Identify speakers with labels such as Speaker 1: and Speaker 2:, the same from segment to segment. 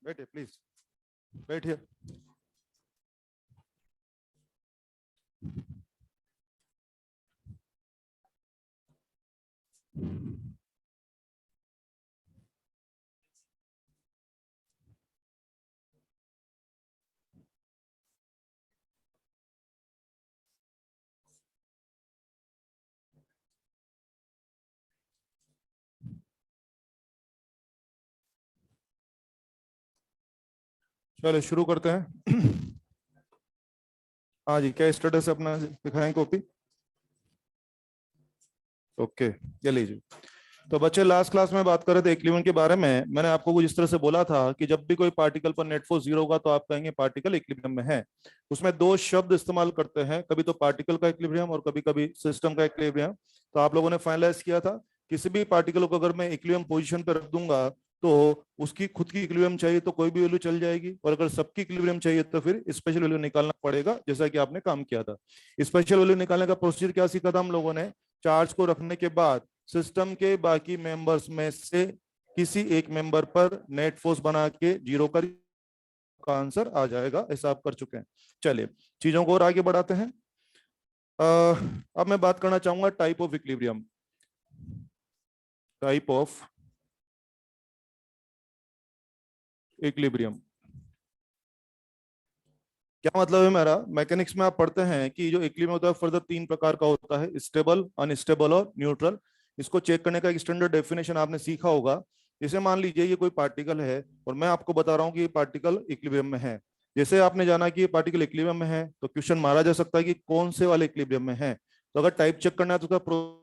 Speaker 1: बैठिए प्लीज, बैठिए। चलो शुरू करते हैं। हाँ जी, क्या स्टेटस है अपना, दिखाएं कॉपी। ओके, ये लीजिए। तो बच्चे, लास्ट क्लास में बात कर रहे थे इक्विलिब्रियम के बारे में। मैंने आपको कुछ इस तरह से बोला था कि जब भी कोई पार्टिकल पर नेट फोर्स जीरो होगा तो आप कहेंगे पार्टिकल इक्विलिब्रियम में है। उसमें दो शब्द इस्तेमाल करते हैं, कभी तो पार्टिकल का इक्विलिब्रियम और कभी कभी सिस्टम का इक्विलिब्रियम। तो आप लोगों ने फाइनलाइज किया था, किसी भी पार्टिकल को अगर मैं इक्विलिब्रियम पोजीशन पर रख दूंगा तो उसकी खुद की इक्विलिब्रियम चाहिए तो कोई भी वैल्यू चल जाएगी, और अगर सबकी इक्विलिब्रियम चाहिए तो फिर स्पेशल वैल्यू निकालना पड़ेगा, जैसा कि आपने काम किया था। स्पेशल वैल्यू निकालने का प्रोसीजर क्या सीखा था हम लोगों ने? चार्ज को रखने के बाद सिस्टम के बाकी मेंबर्स में से किसी एक मेंबर पर नेट फोर्स बना के जीरो का आंसर आ जाएगा, ऐसा आप कर चुके हैं। चलिए चीजों को और आगे बढ़ाते हैं। अब मैं बात करना चाहूंगा type of equilibrium. Type of equilibrium क्या मतलब है मेरा? मैकेनिक्स में आप पढ़ते हैं कि जो इक्विलिब्रियम होता है फर्दर तीन प्रकार का होता है, स्टेबल, अनस्टेबल और न्यूट्रल। इसको चेक करने का एक स्टैंडर्ड डेफिनेशन आपने सीखा होगा। जैसे मान लीजिए ये कोई पार्टिकल है और मैं आपको बता रहा हूँ कि ये पार्टिकल इक्विलिब्रियम में है। जैसे आपने जाना कि ये पार्टिकल इक्विलिब्रियम में है तो क्वेश्चन मारा जा सकता है कि कौन से वाले इक्विलिब्रियम में है। तो अगर टाइप चेक करना है तो उसका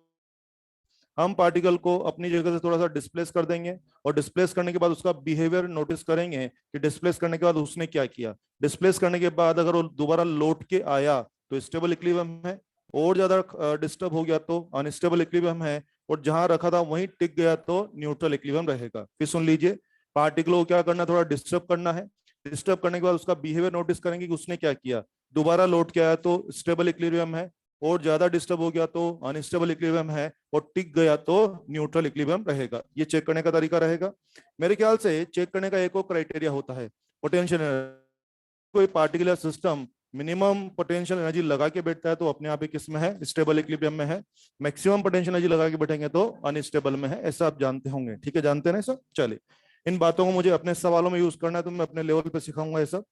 Speaker 1: हम पार्टिकल को अपनी जगह से थोड़ा सा डिस्प्लेस कर देंगे, और डिस्प्लेस करने के बाद उसका बिहेवियर नोटिस करेंगे कि डिस्प्लेस करने के बाद उसने क्या किया। डिस्प्लेस करने के बाद अगर वो दोबारा लौट के आया तो स्टेबल इक्विलिब्रियम है, और ज्यादा डिस्टर्ब हो गया तो अनस्टेबल इक्विलिब्रियम है, और जहां रखा था वहीं टिक गया तो न्यूट्रल इक्विलिब्रियम रहेगा। फिर सुन लीजिए, पार्टिकल को क्या करना है, थोड़ा डिस्टर्ब करना है। डिस्टर्ब करने के बाद उसका बिहेवियर नोटिस करेंगे कि उसने क्या किया। दोबारा लौट के आया तो स्टेबल इक्विलिब्रियम है, और ज्यादा डिस्टर्ब हो गया तो अनस्टेबल इक्विलिब्रियम है, और टिक गया तो न्यूट्रल इक्विलिब्रियम रहेगा। ये चेक करने का तरीका रहेगा। मेरे ख्याल से चेक करने का एक और क्राइटेरिया होता है, पोटेंशियल। कोई particular system minimum potential energy लगा के बैठता है तो अपने आप ही किस में है, स्टेबल इक्विलिब्रियम में है। मैक्सिमम पोटेंशियल एनर्जी लगा के बैठेंगे तो अनस्टेबल में है। ऐसा आप जानते होंगे, ठीक है? जानते हैं ना सब? चलिए, इन बातों को मुझे अपने सवालों में यूज करना है तो मैं अपने लेवल पे सिखाऊंगा ये सब।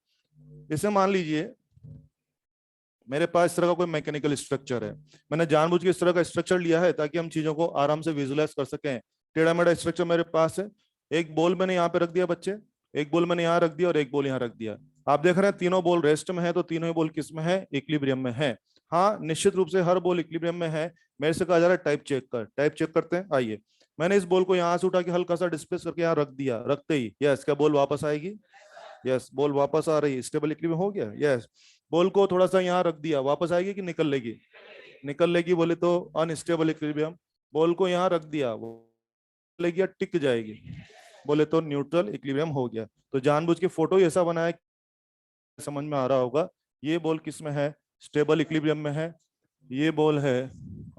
Speaker 1: जैसे मान लीजिए मेरे पास इस तरह का कोई मैकेनिकल स्ट्रक्चर है। मैंने जानबूझ के इस तरह का स्ट्रक्चर लिया है ताकि हम चीजों को आराम से विजुलाइज कर सकें। टेढ़ा मेढ़ा स्ट्रक्चर मेरे पास है। एक बॉल मैंने यहाँ पे रख दिया बच्चे, एक बॉल मैंने यहाँ रख दिया और एक बॉल यहाँ रख दिया। आप देख रहे हैं तीनों बॉल रेस्ट में है, तो तीनों ही बॉल किस में है? इक्विलिब्रियम में है। हाँ, निश्चित रूप से हर बॉल इक्विलिब्रियम में है। मेरे से कहा जा रहा है टाइप चेक कर। टाइप चेक करते हैं, आइए। मैंने इस बॉल को यहाँ से उठा के हल्का सा डिस्प्लेस करके यहाँ रख दिया, रखते ही यस, क्या बॉल वापस आएगी? यस, बॉल वापस आ रही है, स्टेबल इक्विलिब्रियम हो गया। यस, बॉल को थोड़ा सा यहाँ रख दिया, वापस आएगी कि निकल लेगी? निकल लेगी। बोले तो अनस्टेबल इक्विलिब्रियम। बॉल को यहाँ रख दिया, वो लेगी या टिक जाएगी? बोले तो न्यूट्रल इक्विलिब्रियम हो गया। तो जानबूझ के फोटो ऐसा बनाया, समझ में आ रहा होगा। ये बॉल किस में है? स्टेबल इक्विलिब्रियम में है। ये बॉल है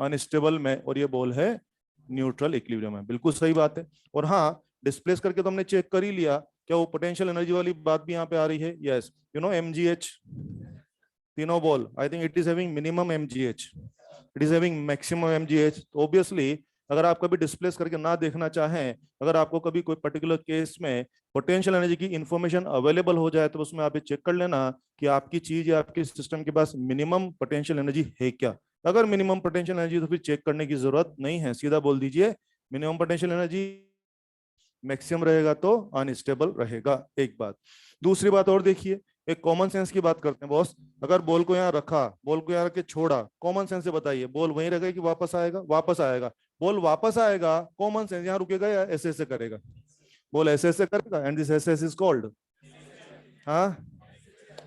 Speaker 1: अनस्टेबल में, और ये बॉल है न्यूट्रल इक्विलिब्रियम में। बिल्कुल सही बात है। और हाँ, डिस्प्लेस करके तो हमने चेक कर ही लिया। क्या वो पोटेंशियल एनर्जी वाली बात भी यहाँ पे आ रही है? Yes, you know MGH. तीनों ball, I think it is having minimum MGH, it is having maximum MGH. Obviously अगर आप कभी डिस्प्लेस करके ना देखना चाहें, अगर आपको कभी कोई पर्टिकुलर केस में पोटेंशियल एनर्जी की इंफॉर्मेशन अवेलेबल हो जाए तो उसमें आप ये चेक कर लेना कि आपकी चीज या आपके सिस्टम के पास मिनिमम पोटेंशियल एनर्जी है क्या। अगर मिनिमम पोटेंशियल एनर्जी तो फिर चेक करने की जरूरत नहीं है, सीधा बोल दीजिए मिनिमम पोटेंशियल एनर्जी। मैक्सिमम रहेगा तो अनस्टेबल रहेगा, एक बात। दूसरी बात और देखिए, एक कॉमन सेंस की बात करते हैं बॉस। अगर बॉल को यहाँ रखा, बॉल को यहाँ रख के छोड़ा, कॉमन सेंस से बताइए बॉल वहीं रहेगा कि वापस आएगा? वापस आएगा। बॉल वापस आएगा, कॉमन सेंस यहाँ रुकेगा या ऐसे ऐसे करेगा? बॉल ऐसे ऐसे करेगा, एंड दिस ऐसे ऐसे इज कॉल्ड। हाँ,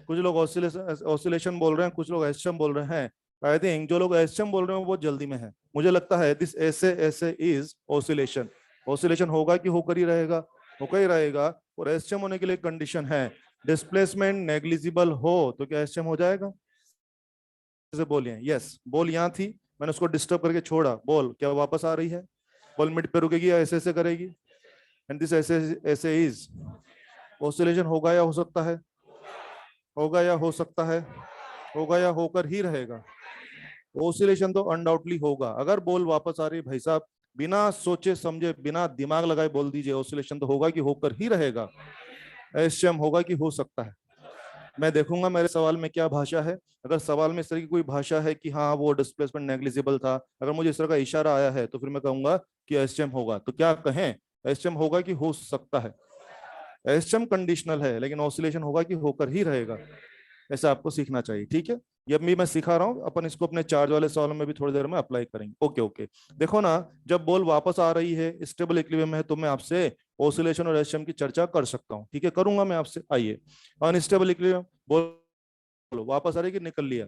Speaker 1: कुछ लोग ऑसिलेशन ऑसिलेशन बोल रहे हैं, कुछ लोग एसचम बोल रहे हैं। आई थिंक जो लोग एसचम बोल रहे हैं वो बहुत जल्दी में है, मुझे लगता है दिस ऐसे ऐसे इज ऑसिलेशन। ऑसिलेशन होगा कि होकर ही रहेगा? होकर ही रहेगा। और एसचम होने के लिए कंडीशन है, डिस्प्लेसमेंट नेग्लिजिबल हो तो क्या एसचम हो जाएगा? जैसे बोलिए यस, बॉल यहाँ थी, मैंने उसको डिस्टर्ब करके छोड़ा, बॉल क्या वापस आ रही है? बॉल मिड पे रुकेगी या ऐसे ऐसे करेगी? एंड दिस ऐसे ऐसे इज ऑसिलेशन होगा या हो सकता है, होगा या हो सकता है, होगा या होकर ही रहेगा? ऑसिलेशन तो अनडाउटली होगा। अगर बॉल वापस आ रही है भाई साहब, बिना सोचे समझे बिना दिमाग लगाए बोल दीजिए ऑसिलेशन तो होगा कि होकर ही रहेगा? एसएम होगा कि हो सकता है? मैं देखूंगा मेरे सवाल में क्या भाषा है। अगर सवाल में इस तरह की कोई भाषा है कि हाँ वो डिस्प्लेसमेंट नेग्लिजिबल था, अगर मुझे इस तरह का इशारा आया है तो फिर मैं कहूंगा कि एसएम होगा। तो क्या कहें, एसएम होगा कि हो सकता है? एसएम कंडीशनल है, लेकिन ऑसिलेशन होगा कि होकर ही रहेगा। ऐसा आपको सीखना चाहिए, ठीक है? ये भी मैं सिखा रहा हूँ, अपन इसको अपने चार्ज वाले सवालों में भी थोड़ी देर में अप्लाई करेंगे। Okay okay. देखो ना, जब बॉल वापस आ रही है स्टेबल इक्विलिब्रियम में है तो मैं आपसे ऑसिलेशन और एसएम की चर्चा कर सकता हूँ, ठीक है? करूंगा मैं आपसे। आइए, अनस्टेबल इक्विलिब्रियम, बॉल वापस आ रही है कि निकल लिया?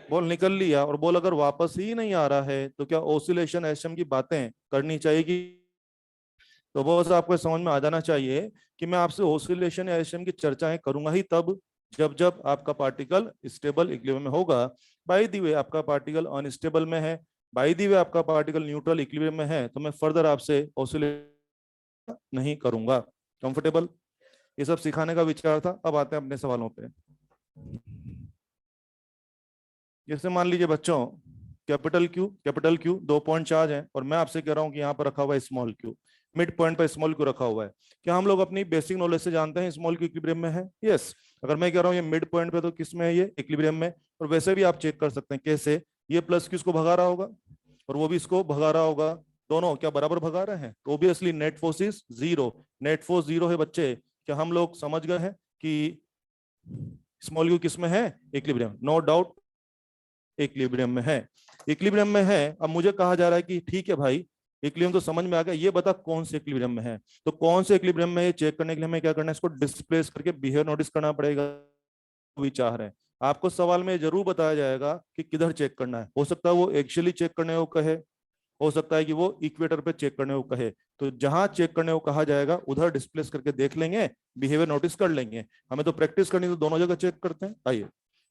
Speaker 1: बॉल निकल लिया, और बॉल अगर वापस ही नहीं आ रहा है तो क्या ऑसिलेशन एसएम की बातें करनी चाहिए कि? तो बस आपको समझ में आ जाना चाहिए कि मैं आपसे ऑसिलेशन या एसएम की चर्चाएं करूंगा ही तब जब जब आपका पार्टिकल स्टेबल इक्विलिब्रियम में होगा। बाय द वे आपका पार्टिकल अनस्टेबल में है, बाय द वे आपका पार्टिकल न्यूट्रल इक्विलिब्रियम में है, तो मैं फर्दर आपसे ऑसिलेट नहीं करूंगा। कंफर्टेबल? ये सब सिखाने का विचार था। अब आते हैं अपने सवालों पे। जैसे मान लीजिए बच्चों, कैपिटल क्यू 2 पॉइंट चार्ज है, और मैं आपसे कह रहा हूं कि यहाँ पर रखा हुआ है स्मॉल क्यू, मिड पॉइंट पर स्मॉल क्यू रखा हुआ है। क्या हम लोग अपनी बेसिक नॉलेज से जानते हैं स्मॉल क्यू इक्विलिब्रियम में है? यस। अगर मैं कह रहा हूँ ये मिड पॉइंट पे, तो किस में है? ये इक्विलिब्रियम में। और वैसे भी आप चेक कर सकते हैं कैसे, ये प्लस क्यू इसको भगा रहा होगा और वो भी इसको भगा रहा होगा, दोनों क्या बराबर भगा रहे हैं? तो obviously net force is zero. Net force zero है बच्चे। क्या हम लोग समझ गए हैं कि स्मॉल क्यू किस में है? इक्विलिब्रियम, नो डाउट इक्विलिब्रियम में है। इक्विलिब्रियम में है। अब मुझे कहा जा रहा है कि ठीक है भाई, इक्विलिब्रियम तो समझ में आ गया, ये बता कौन से इक्विलिब्रियम में है। तो कौन से इक्विलिब्रियम में, ये चेक करने के लिए हमें क्या करना है, इसको डिस्प्लेस करके बिहेवियर नोटिस करना पड़ेगा। विचार है आपको सवाल में जरूर बताया जाएगा कि किधर चेक करना है। हो सकता है वो एक्चुअली चेक करने को कहे, हो सकता है कि वो इक्वेटर पे चेक करने को कहे। तो जहां चेक करने को कहा जाएगा उधर डिस्प्लेस करके देख लेंगे, बिहेवियर नोटिस कर लेंगे। हमें तो प्रैक्टिस करनी, तो दोनों जगह चेक करते हैं। आइए,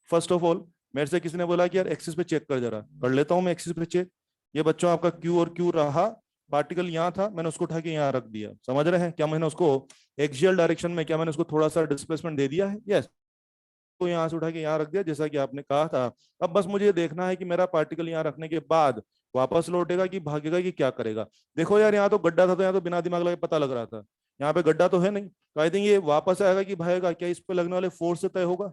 Speaker 1: फर्स्ट ऑफ ऑल मेरे से किसी ने बोला कि यार एक्सिस पे चेक कर, जरा कर लेता हूं मैं एक्सिस पे चेक। ये बच्चों आपका क्यू और क्यू रहा, पार्टिकल यहाँ था, मैंने उसको उठा के यहाँ रख दिया। समझ रहे हैं? क्या मैंने उसको एक्सियल डायरेक्शन में, क्या मैंने उसको थोड़ा सा डिस्प्लेसमेंट दे दिया है? यस। तो यहाँ से उठा के यहाँ रख दिया जैसा कि आपने कहा था। अब बस मुझे देखना है कि मेरा पार्टिकल यहाँ रखने के बाद वापस लौटेगा कि भागेगा कि क्या करेगा। देखो यार, यहाँ तो गड्ढा था, तो यहाँ तो बिना दिमाग लगे पता लग रहा था यहाँ पे गड्ढा तो है नहीं। तो आई थिंक ये वापस आएगा कि भागेगा। क्या इस पे लगने वाले फोर्स से तय होगा?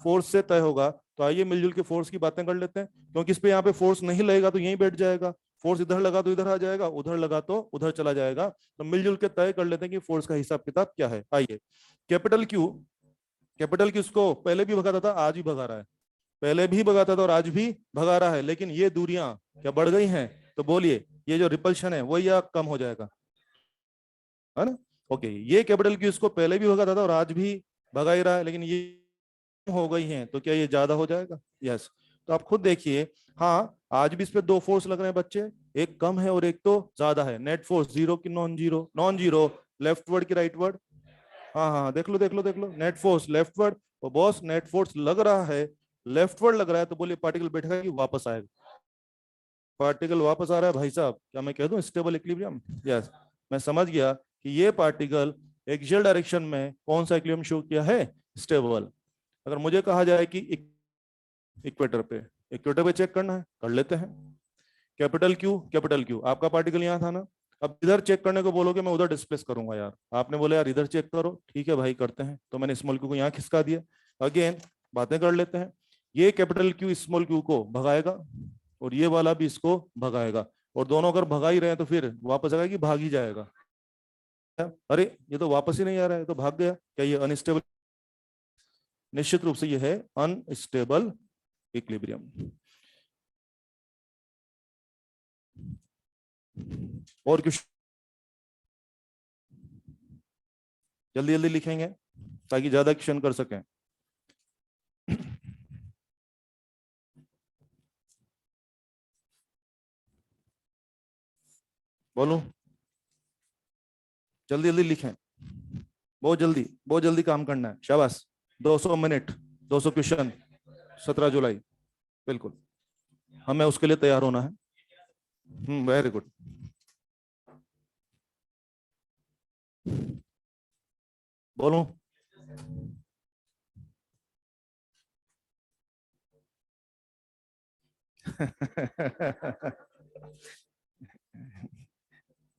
Speaker 1: फोर्स से तय होगा। तो आइए मिलजुल के फोर्स की बातें कर लेते हैं, क्योंकि इस पे यहाँ पे फोर्स नहीं लगेगा तो यहीं बैठ जाएगा, फोर्स इधर लगा तो इधर आ जाएगा, उधर लगा तो उधर चला जाएगा। तो मिलजुल के तय कर लेते हैं कि फोर्स का हिसाब किताब क्या है। आइए, कैपिटल क्यू, कैपिटल क्यू इसको पहले भी भगाता था, आज भी भगा रहा है। पहले भी भगाता था और आज भी भगा रहा है, लेकिन ये दूरियां क्या बढ़ गई हैं? तो बोलिए, ये जो रिपल्शन है वो या कम हो जाएगा? है ना? ओके, ये कैपिटल क्यू इसको पहले भी भगाता था और आज भी भगा ही रहा है, लेकिन ये हो गई हैं, तो क्या ये ज्यादा हो जाएगा? यस। तो आप खुद देखिए, हाँ आज भी इस पे दो फोर्स लग रहे हैं बच्चे, एक कम है और एक तो ज्यादा है। नेट फोर्स जीरो की non zero? Non zero. Left word की राइट वर्ड? हाँ हाँ, देख लो देख लो देख लो, नेट फोर्स लेफ्ट वर्ड। और बॉस नेट फोर्स लग रहा है, लेफ्ट वर्ड लग रहा है, तो बोलिए पार्टिकल बैठेगा कि वापस आएगा? पार्टिकल वापस आ रहा है भाई साहब। क्या मैं कह दूं स्टेबल इक्विलिब्रियम? यस। मैं समझ गया कि ये पार्टिकल एक्सियल डायरेक्शन में कौन सा इक्विलिब्रियम शो किया है? स्टेबल। अगर मुझे कहा जाए कि इक्वेटर पे, इक्वेटर पे चेक करना है, कर लेते हैं। कैपिटल क्यू आपका पार्टिकल यहाँ था ना। अब इधर चेक करने को बोलोगे, मैं उधर डिस्प्लेस करूंगा यार। आपने बोला यार इधर चेक करो, ठीक है भाई करते हैं, तो मैंने स्मॉल क्यू को यहाँ खिसका दिया। अगेन बातें कर लेते हैं। ये कैपिटल क्यू स्मॉल क्यू को भगाएगा और ये वाला भी इसको भगाएगा, और दोनों अगर भगा ही रहे हैं तो फिर वापस आएगा कि भाग ही जाएगा? अरे ये तो वापस ही नहीं आ रहा है, तो भाग गया। क्या ये अनस्टेबल? निश्चित रूप से ये है अनस्टेबल इक्विलिब्रियम। और क्वेश्चन जल्दी जल्दी लिखेंगे ताकि ज्यादा क्वेश्चन कर सकें। बोलो, जल्दी जल्दी लिखें, बहुत जल्दी काम करना है। शाबाश। 200 मिनट, 200 क्वेश्चन, 17 जुलाई। बिल्कुल, हमें उसके लिए तैयार होना है। Very good. बोलो।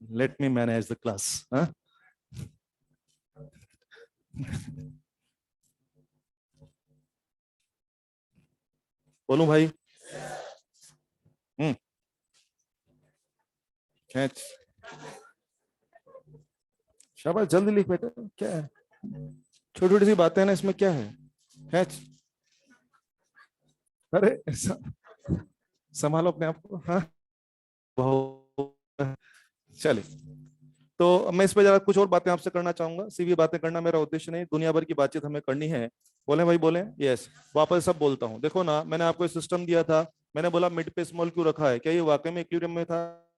Speaker 1: Let me manage the class. बोलूं भाई? हम्म। खींच। शाबाश, जल्दी लिख बेटा, क्या है? छोटी छोटी सी बातें हैं ना, इसमें क्या है? खींच। अरे संभालो अपने आप को। हाँ, बहुत। चलिए, तो मैं इस पे जरा कुछ और बातें आपसे करना चाहूंगा। सीवी बातें करना मेरा उद्देश्य नहीं, दुनिया भर की बातचीत हमें करनी है। बोले भाई, बोले यस। वापस सब बोलता हूँ, देखो ना, मैंने आपको सिस्टम दिया था। मैंने बोला मिड पे स्मॉल क्यों रखा है, क्या ये वाकई में इक्विलिब्रियम में था?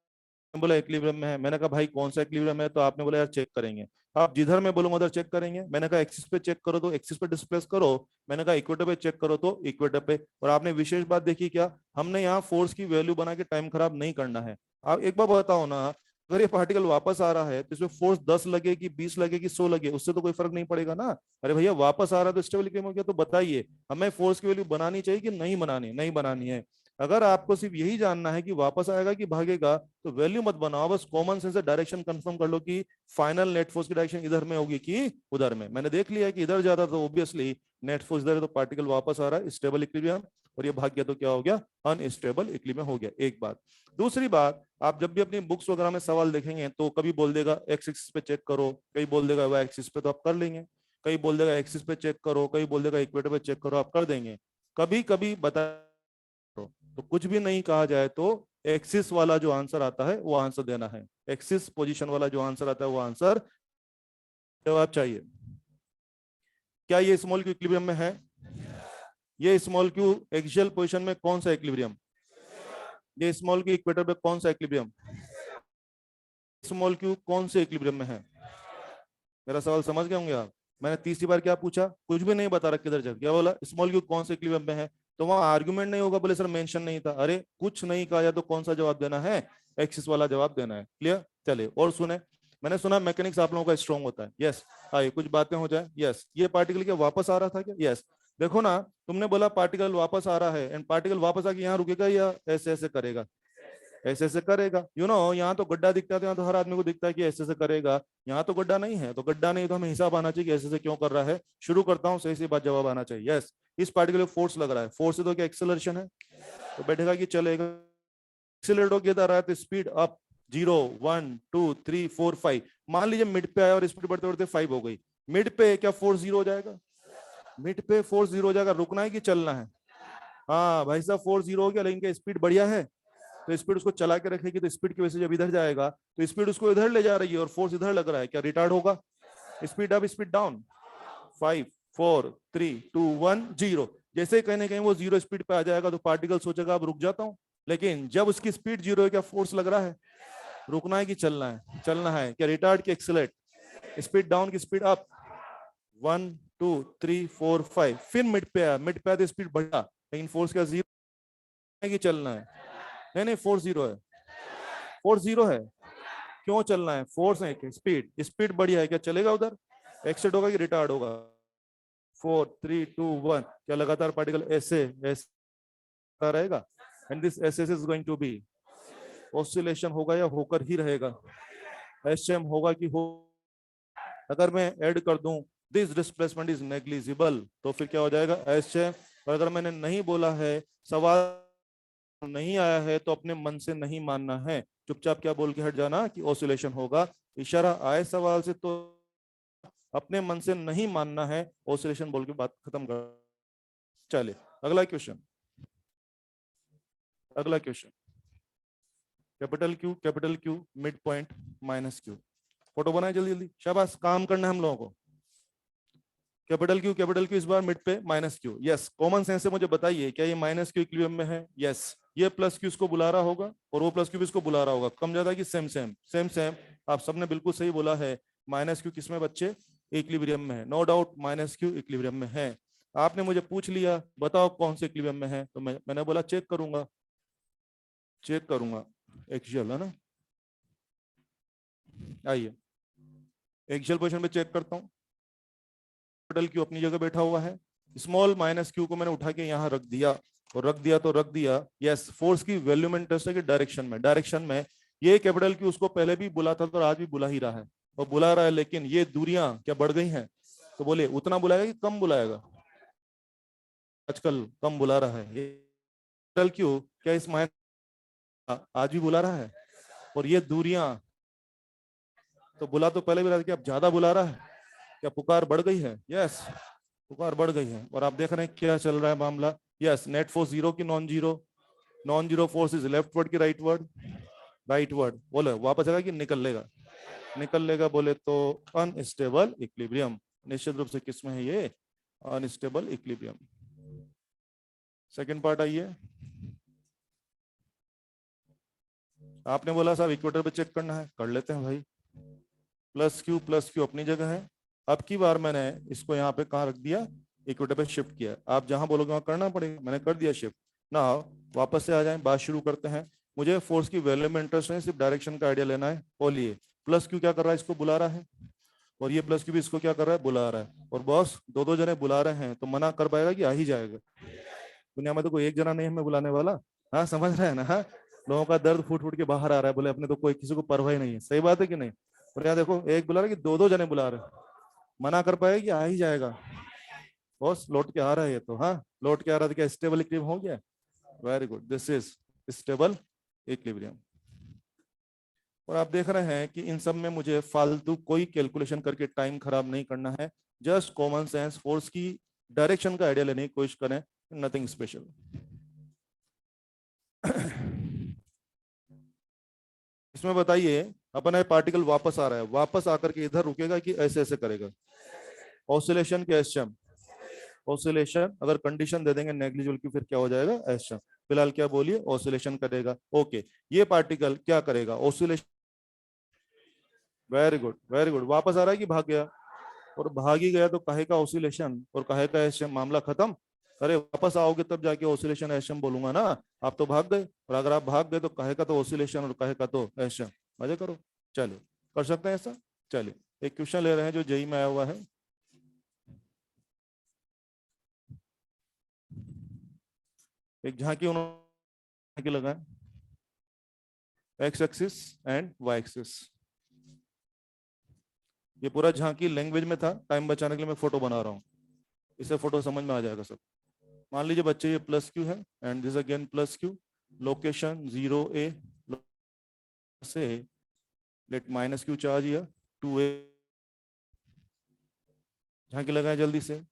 Speaker 1: बोला इक्विलिब्रियम में है। मैंने कहा भाई कौन सा इक्विलिब्रियम है, तो आपने बोला यार चेक करेंगे। आप जिधर मैं बोलूंगा उधर चेक करेंगे। मैंने कहा एक्सिस पे चेक करो, तो एक्सिस पे डिस्प्लेस करो। मैंने कहा इक्वेटर पे चेक करो, तो इक्वेटर पे। और आपने विशेष बात देखी क्या? हमने यहाँ फोर्स की वैल्यू बना के टाइम खराब नहीं करना है। आप एक बार बताओ ना, अगर ये पार्टिकल वापस आ रहा है तो इसमें फोर्स 10 लगेगी, 20 लगेगी, 100 लगे, उससे तो कोई फर्क नहीं पड़ेगा ना। अरे भैया वापस आ रहा है तो स्टेबल इक्विलिब्रियम हो गया। तो बताइए, हमें फोर्स की वैल्यू बनानी चाहिए कि नहीं बनानी? नहीं बनानी है। अगर आपको सिर्फ यही जानना है कि वापस आएगा कि भागेगा, तो वैल्यू मत बनाओ, बस कॉमन सेंस से डायरेक्शन कंफर्म कर लो कि फाइनल नेट फोर्स की डायरेक्शन इधर में होगी कि उधर में। मैंने देख लिया है कि इधर ज्यादा, तो ऑब्वियसली नेट फोर्स इधर है, तो पार्टिकल वापस आ रहा है स्टेबल इक्विलिब्रियम। और ये भाग गया तो क्या हो गया? अनस्टेबल इक्विलिब्रियम हो गया। एक बात। दूसरी बात, आप जब भी अपनी बुक्स वगैरह में सवाल देखेंगे तो कभी बोल देगा एक्स एक्सिस पे चेक करो, कहीं बोल देगा वाई एक्सिस पे, तो आप कर लेंगे। कहीं बोल देगा एक्सिस पे चेक करो, कहीं बोल देगा इक्वेटर पे चेक करो, आप कर देंगे। कभी कभी बता, तो कुछ भी नहीं कहा जाए तो एक्सिस वाला जो आंसर आता है वो आंसर देना है। एक्सिस पोजीशन वाला जो आंसर आता है वो आंसर जवाब चाहिए। क्या ये स्मॉल क्यू इक्विलिब्रियम में है? ये स्मॉल क्यू एक्सियल पोजीशन में कौन सा इक्विलिब्रियम? ये स्मॉल क्यू इक्वेटर पे कौन सा इक्विलिब्रियम? स्मॉल क्यू कौन से इक्विलिब्रियम में है? मेरा सवाल समझ गए होंगे आप। मैंने तीसरी बार क्या पूछा? कुछ भी नहीं बता रहा किधर जब, क्या बोला? स्मॉल क्यू कौन से इक्विलिब्रियम में है। तो वहां आर्गुमेंट नहीं होगा, बोले सर मेंशन नहीं था। अरे कुछ नहीं कहा जाए तो कौन सा जवाब देना है? एक्सिस वाला जवाब देना है। क्लियर? चलिए और सुने। मैंने सुना मैकेनिक्स आप लोगों का स्ट्रॉन्ग होता है। यस। आइए कुछ बातें हो जाए। यस, ये पार्टिकल क्या वापस आ रहा था क्या? यस। देखो ना, तुमने बोला पार्टिकल वापस आ रहा है, एंड पार्टिकल वापस आके यहाँ रुकेगा या ऐसे ऐसे करेगा? ऐसे ऐसे करेगा। यहाँ तो गड्ढा दिखता है, तो यहाँ तो हर आदमी को दिखता है कि ऐसे ऐसे करेगा। यहाँ तो गड्ढा नहीं है, तो गड्ढा नहीं तो हमें हिसाब आना चाहिए कि ऐसे ऐसे क्यों कर रहा है। शुरू करता हूँ, सही सी बात जवाब आना चाहिए। यस, इस पार्टिकुलर फोर्स लग रहा है। फोर्स से तो क्या एक्सेलरेशन है, तो बैठेगा कि चलेगा। एक्सेलरेट हो किधर रहा है, तो स्पीड अप। 0 1 2 3 4 5। मान लीजिए मिड पे आया और स्पीड बढ़ते बढ़ते 5 हो गई। मिड पे क्या फोर्स जीरो हो जाएगा? मिड पे फोर्स जीरो हो जाएगा। रुकना है कि चलना है? हाँ भाई साहब, फोर्स जीरो हो गया, लेकिन क्या स्पीड बढ़िया है? तो स्पीड उसको चला के रखेगी, तो स्पीड की वजह से जब इधर जाएगा तो स्पीड उसको इधर ले जा रही है और फोर्स इधर लग रहा है, क्या रिटार्ड होगा? Speed up speed down. 5 4 3 2 1 0। जैसे ही कहीं ना कहीं वो जीरो स्पीड पे आ जाएगा तो पार्टिकल सोचेगा अब रुक जाता हूं। लेकिन जब उसकी स्पीड जीरो है, क्या फोर्स लग रहा है? रुकना है कि चलना है? चलना है। क्या रिटार्ड की एक्सेलरेट? स्पीड डाउन की स्पीड अप। 1 2 3 4 5। फिर मिड पे आया, मिड पे आया तो स्पीड बढ़ा, लेकिन फोर्स क्या जीरो है कि चलना है? नहीं नहीं, फोर्स जीरो है। फोर्स जीरो है। क्यों चलना है? फोर्स है, स्पीड स्पीड बढ़िया है, क्या चलेगा उधर? एक्सेट होगा कि रिटार्ड होगा? 4 3 2 1। क्या लगातार पार्टिकल ऐसे ऐसे रहेगा? And this S S is going to be oscillation, होगा या होकर ही रहेगा? एसएम होगा कि हो? अगर मैं ऐड कर दूं दिस डिस्प्लेसमेंट इज नेग्लिजिबल, तो फिर क्या हो जाएगा? एसएम। और अगर मैंने नहीं बोला है, सवाल नहीं आया है, तो अपने मन से नहीं मानना है। चुपचाप क्या बोल के हट जाना कि ऑसिलेशन होगा। इशारा आए सवाल से तो अपने मन से नहीं मानना है, ऑसिलेशन बोल के बात खत्म कर। चलिए अगला क्वेश्चन। अगला question, capital Q mid point minus Q. Photo बनाए जल्दी जल्दी, शाबाश, काम करना है हम लोगों को। कैपिटल क्यू इस बार मिड पे minus Q. Yes, common sense से मुझे बताइए, क्या ये माइनस क्यू इक्विलिब्रियम में है? यस। ये प्लस क्यू इसको बुला रहा होगा और वो प्लस क्यू भी इसको बुला रहा होगा। कम ज्यादा कि सेम सेम? Same same. आप सबने बिल्कुल सही बोला है। माइनस क्यू किसमें बच्चे? इक्विलिब्रियम में है, no doubt minus Q equilibrium में है। आपने मुझे पूछ लिया बताओ कौन से इक्विलिब्रियम में है, तो मैंने बोला चेक करूंगा। चेक करूंगा एक्सियल है ना। आइए एक्सियल पोजीशन पे चेक करता हूँ। कैपिटल क्यू अपनी जगह बैठा हुआ है, स्मॉल माइनस क्यू को मैंने उठा के यहाँ रख दिया, और रख दिया तो रख दिया। यस, फोर्स की वैल्यू में इंटरेस्ट है कि डायरेक्शन में ये कैपिटल क्यू उसको पहले भी बुला था तो आज भी बुला ही रहा है, और बुला रहा है, लेकिन ये दूरियां क्या बढ़ गई हैं? तो बोले उतना बुलाएगा कि कम बुलाएगा? आजकल कम बुला रहा है। ये कैपिटल क्यू क्या इस आज भी बुला रहा है, और ये दूरियां तो बुला तो पहले भी रहा था कि अब ज्यादा बुला रहा है, क्या पुकार बढ़ गई है? यस, पुकार बढ़ गई है। और आप देख रहे हैं क्या चल रहा है मामला। यस, नेट फोर्स जीरो की non zero, non zero force is left word की राइट वर्ड, राइट वर्ड। बोले वापस आएगा कि निकल लेगा? निकल लेगा। बोले तो अनस्टेबल इक्विलिब्रियम, निश्चित रूप से किसमें है ये? Unstable equilibrium. सेकंड पार्ट आइए। आपने बोला साहब इक्वेटर पे चेक करना है, कर लेते हैं भाई। प्लस क्यू अपनी जगह है। अब की बार मैंने इसको यहाँ पे कहाँ रख दिया? इक्वेटर पे शिफ्ट किया। आप जहां बोलोगे वहां करना पड़ेगा, मैंने कर दिया शिफ्ट ना। वापस से आ जाए, बात शुरू करते हैं। मुझे फोर्स की वैल्यू में इंटरेस्ट नहीं, सिर्फ डायरेक्शन का आइडिया लेना है। बोलिए, प्लस क्यू क्या कर रहा है? इसको बुला रहा है, और ये प्लस क्यू भी इसको क्या कर रहा है? बुला रहा है। और बॉस दो दो जने बुला रहे हैं तो मना कर पाएगा कि आ ही जाएगा? दुनिया में तो कोई एक जना नहीं हमें बुलाने वाला। हाँ, समझ रहे हैं ना? हाँ, लोगों का दर्द फूट फूट के बाहर आ रहा है। बोले अपने तो कोई किसी को परवाह ही नहीं है। सही बात है कि नहीं? और यहाँ देखो, एक बुला रहा है कि दो दो जने बुला रहे हैं, मना कर पाएगा कि आ ही जाएगा? बॉस लौट के आ रहा है ये तो। हाँ, लौट के आ रहा था। क्या स्टेबल इक्विलिब्रियम हो गया? Very good, this is stable equilibrium. और आप देख रहे हैं कि इन सब में मुझे फालतू कोई कैलकुलेशन करके टाइम खराब नहीं करना है। जस्ट कॉमन सेंस फोर्स की डायरेक्शन का आइडिया लेने की कोशिश करें, नथिंग स्पेशल। इसमें बताइए, अपना पार्टिकल वापस आ रहा है, वापस आकर के इधर रुकेगा कि ऐसे ऐसे करेगा? ऑसिलेशन के एसएम, ऑसिलेशन अगर कंडीशन दे देंगे नेग्लिजिबल की, फिर क्या हो जाएगा? एसएम। फिलहाल क्या बोलिए? ऑसिलेशन करेगा। ओके, ये पार्टिकल क्या करेगा? Oscillation. Very good, very good. वापस आ रहा है कि भाग गया? और भाग ही गया तो काहे का ऑसिलेशन और काहे का एसएम, मामला खत्म। अरे वापस आओगे तब जाके ऑसिलेशन एसएम बोलूंगा ना। आप तो भाग गए, और अगर आप भाग गए तो काहे का तो ऑसिलेशन और काहे का तो एसएम। मजे करो। चलिए, कर सकते हैं ऐसा। चलिए, एक क्वेश्चन ले रहे हैं जो जेई में आया हुआ है। एक झांकी उन्होंने लगाए, X axis and Y axis. ये पूरा झांकी लैंग्वेज में था, टाइम बचाने के लिए मैं फोटो बना रहा हूँ, इससे फोटो समझ में आ जाएगा सब। मान लीजिए बच्चे ये प्लस क्यू है, and this again plus Q, location 0A से लेट माइनस क्यू चार्ज या 2A। झांकी लगाए जल्दी से।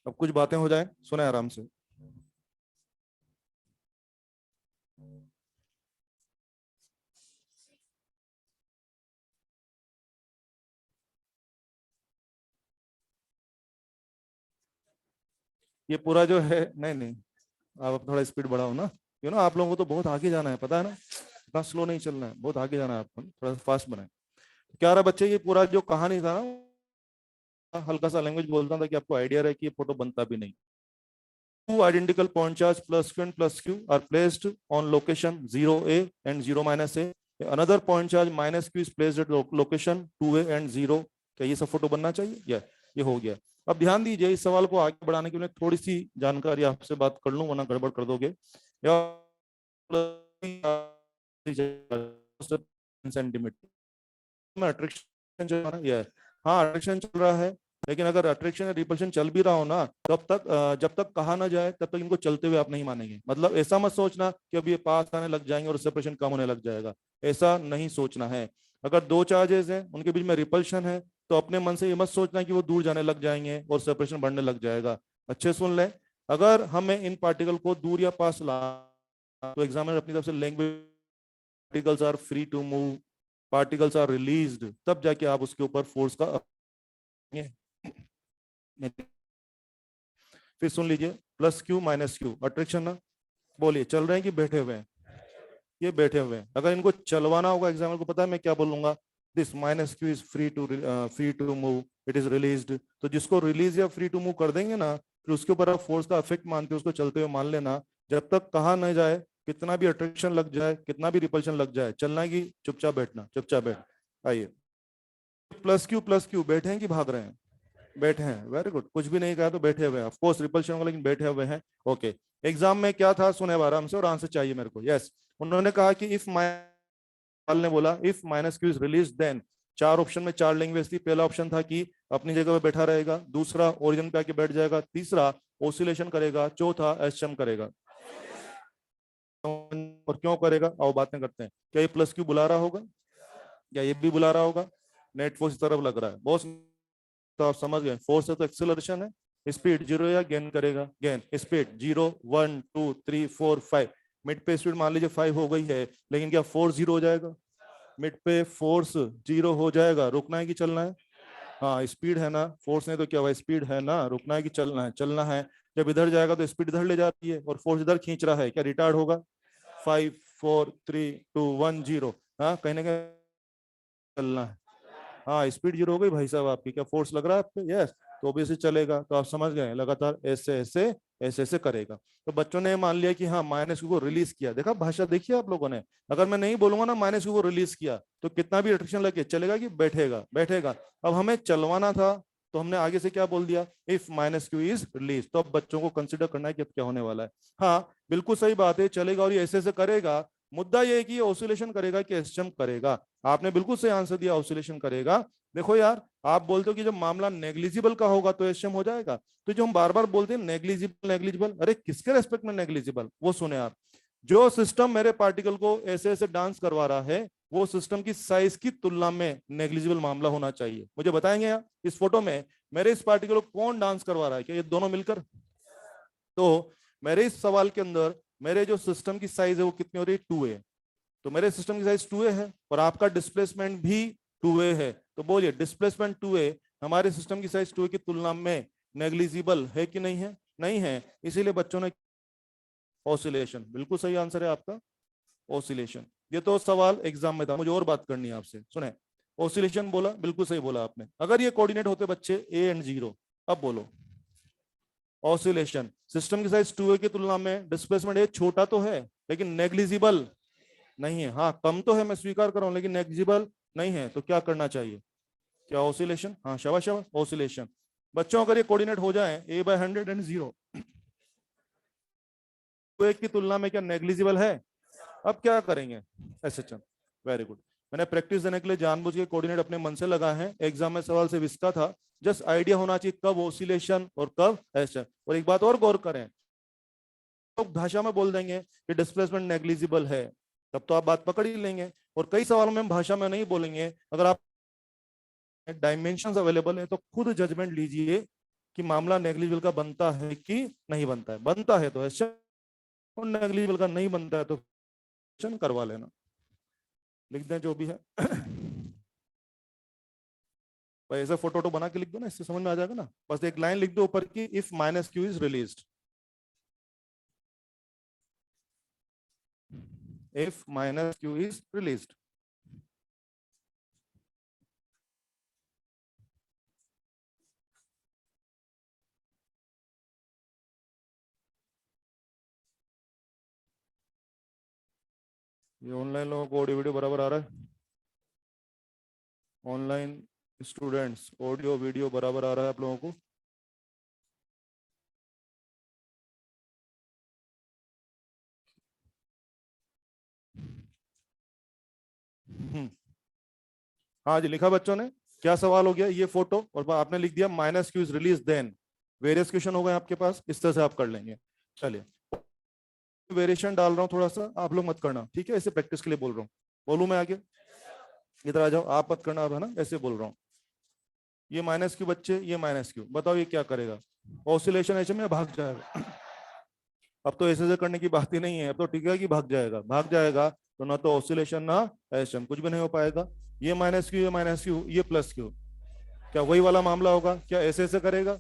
Speaker 1: अब कुछ बातें हो जाए, सुने आराम से। ये पूरा जो है, नहीं नहीं, आप थोड़ा स्पीड बढ़ाओ ना। आप लोगों को तो बहुत आगे जाना है, पता है ना? इतना स्लो नहीं चलना है, बहुत आगे जाना है आपको, थोड़ा फास्ट बनाए। क्या रहा बच्चे, ये पूरा जो कहानी था ना, हल्का सा लैंग्वेज बोलता था कि आपको आइडिया रहे कि ये फोटो बनता भी नहीं। Two identical point charge plus Q and plus Q are placed on location 0A and 0 minus A. Another point charge minus Q is placed at location 2A and 0. क्या ये सब फोटो बनना चाहिए? ये हो गया। अब ध्यान दीजिए, इस सवाल को आगे बढ़ाने के लिए थोड़ी सी जानकारी आपसे बात कर लूं, वरना गड़बड़ कर दोगे। सेंटीमीटर में अट्रैक्शन चल रहा है। हाँ, अट्रैक्शन चल रहा है, लेकिन अगर अट्रैक्शन या रिपल्शन चल भी रहा हो ना, तब तक जब तक कहा ना जाए तब तक इनको चलते हुए आप नहीं मानेंगे। मतलब ऐसा मत सोचना कि अब ये पास आने लग जाएंगे और सेपरेशन कम होने लग जाएगा, ऐसा नहीं सोचना है। अगर दो चार्जेस हैं, उनके बीच में रिपल्शन है, तो अपने मन से ये मत सोचना कि वो दूर जाने लग जाएंगे और सेपरेशन बढ़ने लग जाएगा। अच्छे सुन लें, अगर हमें इन पार्टिकल को दूर या पास ला, तो एग्जामिनर अपनी तरफ से language particles are free to move, particles are released, तब जाके आप उसके ऊपर फोर्स का। फिर सुन लीजिए, plus Q minus Q attraction ना। बोलिए, चल रहे हैं कि बैठे हुए हैं? ये बैठे हुए हैं। अगर इनको चलवाना होगा, एग्जामिनर को पता है मैं क्या बोलूंगा, this minus Q is free to move, it is released. तो जिसको रिलीज या फ्री टू मूव कर देंगे ना, फिर उसके ऊपर आप फोर्स का इफेक्ट मानते हो, उसको चलते हुए मान लेना। जब तक कहा न जाए कितना भी अट्रैक्शन लग जाए, कितना भी रिपल्शन लग जाए, चलना है कि चुपचाप बैठना, चुपचाप बैठ। आइए, प्लस क्यू बैठे हैं कि भाग रहे हैं? बैठे हैं, वेरी गुड। कुछ भी नहीं कहा तो बैठे हुए हैं, ऑफ कोर्स रिपल्शन होगा लेकिन बैठे हुए हैं। ओके, एग्जाम में क्या था सुने आराम से, और आंसर चाहिए मेरे को। यस, उन्होंने कहा कि इफ ने बोला if minus Q is release then, चार ऑप्शन में चार लैंग्वेज थी। पहला ऑप्शन था कि अपनी जगह पे बैठा रहेगा, दूसरा ओरिजिन पे आके बैठ जाएगा, तीसरा ओसिलेशन करेगा, चौथा एसएम करेगा। और क्यों करेगा आओ बातें करते हैं। क्या ये प्लस क्यू बुला रहा होगा? क्या ये भी बुला रहा होगा? नेट फोर्स इस तरफ लग रहा है बॉस, तो आप समझ गए। फोर्स है तो एक्सेलरेशन है, स्पीड जीरो या गेन करेगा, गेन स्पीड जीरो, 1 2 3 4 5। मिड पे स्पीड मान लीजिए 5 हो गई है, लेकिन क्या फोर्स जीरो हो जाएगा? मिड पे फोर्स जीरो हो जाएगा, रुकना है कि चलना है? हाँ, स्पीड है ना, फोर्स नहीं तो क्या हुआ, स्पीड है ना, रुकना है कि चलना है? चलना है। जब इधर जाएगा तो स्पीड इधर ले जाती है और फोर्स इधर खींच रहा है, क्या रिटार्ड होगा? 5 4 3 2 1 0। हाँ, कहीं ना कहीं चलना है। हाँ, स्पीड जीरो हो गई भाई साहब आपकी, क्या फोर्स लग रहा है आप पे? यस, तो भी चलेगा। तो आप समझ गए, लगातार ऐसे ऐसे ऐसे ऐसे करेगा। तो बच्चों ने मान लिया कि हाँ माइनस क्यू को रिलीज किया। देखा भाषा देखिए आप लोगों ने, अगर मैं नहीं बोलूंगा ना माइनस क्यू को रिलीज किया, तो कितना भी अट्रैक्शन लगे चलेगा कि बैठेगा? बैठेगा। अब हमें चलवाना था तो हमने आगे से क्या बोल दिया, if minus Q is release. तो अब बच्चों को कंसिडर करना है कि अब क्या होने वाला है। हाँ बिल्कुल सही बात है, चलेगा और ये ऐसे ऐसे करेगा। मुद्दा ये है कि ये ऑसिलेशन करेगा कि एसएम करेगा। आपने बिल्कुल सही आंसर दिया, ऑसिलेशन करेगा। देखो यार, आप बोलते हो कि जब मामला नेग्लिजिबल का होगा तो एसएम हो जाएगा। तो जो हम बार बार बोलते हैं नेग्लिजिबल नेग्लिजिबल, अरे किसके रेस्पेक्ट में नेग्लिजिबल? वो सुने आप, जो सिस्टम मेरे पार्टिकल को ऐसे ऐसे डांस करवा रहा है, वो सिस्टम की साइज की तुलना में नेग्लिजिबल मामला होना चाहिए। मुझे बताएंगे यार, इस फोटो में मेरे इस पार्टिकल को कौन डांस करवा रहा है? क्या ये दोनों मिलकर? तो मेरे इस सवाल के अंदर मेरे जो सिस्टम की साइज है वो कितनी हो रही है? 2a। तो मेरे सिस्टम की साइज 2a है और आपका डिस्प्लेसमेंट भी 2a है। तो बोलिए डिस्प्लेसमेंट 2a हमारे सिस्टम की साइज 2a की तुलना में नेग्लिजिबल है कि नहीं है? नहीं है। इसीलिए बच्चों ने ऑसिलेशन, बिल्कुल सही आंसर है आपका, ऑसिलेशन। ये तो सवाल एग्जाम में था, मुझे और बात करनी है आपसे। सुने, ऑसिलेशन बोला, बिल्कुल सही बोला आपने। अगर ये कोऑर्डिनेट होते बच्चे a एंड 0, अब बोलो ऑसिलेशन। सिस्टम की साइज 2a की तुलना में डिस्प्लेसमेंट a छोटा तो है लेकिन नेग्लिजिबल नहीं है। हाँ कम तो है, मैं स्वीकार कर रहा हूं, लेकिन नेग्लिजिबल नहीं है। तो क्या करना चाहिए? क्या ऑसिलेशन? हाँ शाबाश शाबाश, ऑसिलेशन। बच्चों अगर ये कोऑर्डिनेट हो जाए a/100 एंड 0 तो एक की तुलना में क्या नेग्लिजिबल है? अब क्या करेंगे? SHM, very good. मैंने प्रैक्टिस देने के लिए जानबूझ के कोऑर्डिनेट अपने मन से लगा है। एग्जाम में सवाल से विस्का था, जस्ट आइडिया होना चाहिए कब ऑसिलेशन और कब एसएचएम। और एक बात और गौर करें, तो भाषा में बोल देंगे कि डिस्प्लेसमेंट नेग्लिजिबल है, तब तो आप बात पकड़ ही लेंगे। और कई सवालों में हम भाषा में नहीं बोलेंगे। अगर आप डायमेंशंस अवेलेबल है तो खुद जजमेंट लीजिए कि मामला नेग्लिजिबल का बनता है कि नहीं बनता है। बनता है तो एसएचएम, और नेग्लिजिबल का नहीं बनता है तो एसएचएम करवा लेना। लिख दें जो भी है। भाई ऐसा फोटो बना के लिख दो ना, इससे समझ में आ जाएगा ना। बस एक लाइन लिख दो ऊपर की, if minus Q is released, if minus Q is released. ये ऑनलाइन लोगों को ऑडियो वीडियो बराबर आ रहा है? ऑनलाइन स्टूडेंट्स ऑडियो वीडियो बराबर आ रहा है आप लोगों को? हाँ जी, लिखा बच्चों ने? क्या सवाल हो गया? ये फोटो और आपने लिख दिया minus Q is release then. Various question हो गए आपके पास, इस तरह से आप कर लेंगे। चलिए, वेरिएशन डाल रहा हूँ थोड़ा सा, आप लोग मत करना, ठीक है? इसे प्रैक्टिस के लिए बोल रहा हूँ। बोलूं मैं आगे? इधर आ जाओ, आप मत करना अब, है ना? ऐसे बोल रहा हूँ। ये माइनस क्यू बच्चे, ये माइनस क्यू, बताओ ये क्या करेगा? ऑसिलेशन ऐसे में भाग जाएगा। अब तो ऐसे करने की बात ही नहीं है, अब तो ठीक है कि भाग जाएगा। भाग जाएगा तो ना तो ऑसिलेशन ना एसएम, कुछ भी नहीं हो पाएगा। ये माइनस क्यू, ये माइनस क्यू, ये प्लस क्यू, क्या वही वाला मामला होगा? क्या ऐसे ऐसे करेगा?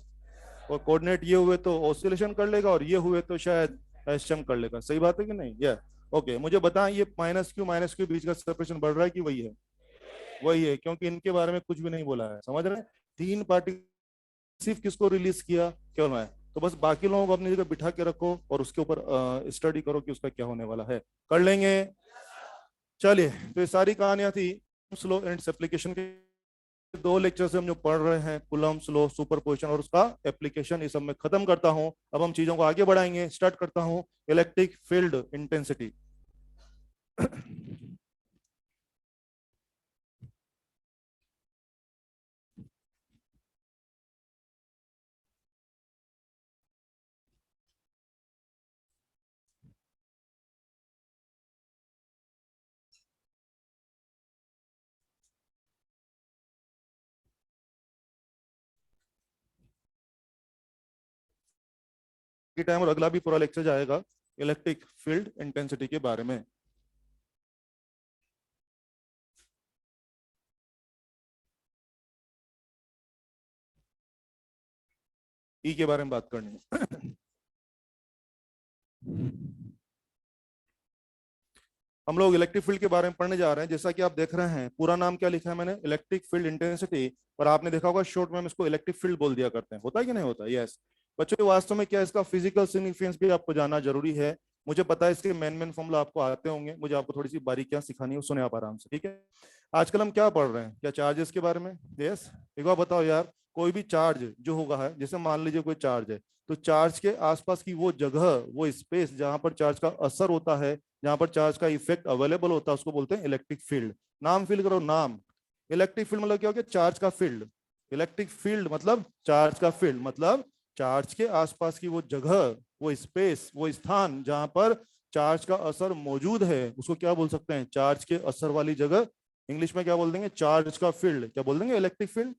Speaker 1: और कोऑर्डिनेट ये हुए तो ऑसिलेशन कर लेगा, और ये हुए तो शायद एसएम कर लेगा। सही बात है कि नहीं? या ओके, मुझे बताएं ये माइनस क्यू बीच का सेपरेशन बढ़ रहा है कि वही है? वही है, क्योंकि इनके बारे में कुछ भी नहीं बोला है। समझ रहे हैं? तीन पार्टी सिर्फ किसको रिलीज किया? केवल मैं। तो बस बाकी लोगों को अपनी जगह बिठा के रखो और उसके ऊपर स्टडी करो कि उसका क्या होने वाला है। कर लेंगे। चलिए, तो ये सारी कहानियां थी स्लो एंड एप्लीकेशन के। दो लेक्चर से हम जो पढ़ रहे हैं कूलम्ब्स लॉ, सुपरपोजिशन और उसका एप्लीकेशन, ये सब मैं खत्म करता हूं। अब हम चीजों को आगे बढ़ाएंगे। स्टार्ट करता हूं इलेक्ट्रिक फील्ड इंटेंसिटी। टाइम और अगला भी पूरा लेक्चर जाएगा इलेक्ट्रिक फील्ड इंटेंसिटी के बारे में। ई के बारे में बात करनी है। हम लोग इलेक्ट्रिक फील्ड के बारे में पढ़ने जा रहे हैं। जैसा कि आप देख रहे हैं, पूरा नाम क्या लिखा है मैंने, इलेक्ट्रिक फील्ड इंटेंसिटी। और आपने देखा होगा शॉर्ट में हम इसको इलेक्ट्रिक फील्ड बोल दिया करते हैं। होता है कि नहीं होता? यस। बच्चों, वास्तव में क्या इसका फिजिकल सिग्निफिकेंस भी आपको जानना जरूरी है। मुझे पता है इसके मेन फॉर्मूला आपको आते होंगे, मुझे आपको थोड़ी सी बारीकियां सिखानी है, सुने आप आराम से, ठीक है। आजकल हम क्या पढ़ रहे हैं, क्या चार्जेस के बारे में? यस। एक बार बताओ यार, कोई भी चार्ज जो होगा है, जैसे मान लीजिए कोई चार्ज है, तो चार्ज के आसपास की वो जगह, वो स्पेस जहां पर चार्ज का असर होता है, जहां पर चार्ज का इफेक्ट अवेलेबल होता है, उसको बोलते हैं इलेक्ट्रिक फील्ड। नाम फील करो, नाम। इलेक्ट्रिक फील्ड मतलब क्या हो गया? चार्ज का फील्ड। इलेक्ट्रिक फील्ड मतलब चार्ज का फील्ड, मतलब चार्ज के आसपास की वो जगह, वो स्पेस, वो स्थान जहां पर चार्ज का असर मौजूद है, उसको क्या बोल सकते हैं? चार्ज के असर वाली जगह। इंग्लिश में क्या बोल देंगे? चार्ज का फील्ड। क्या बोल देंगे? Electric field.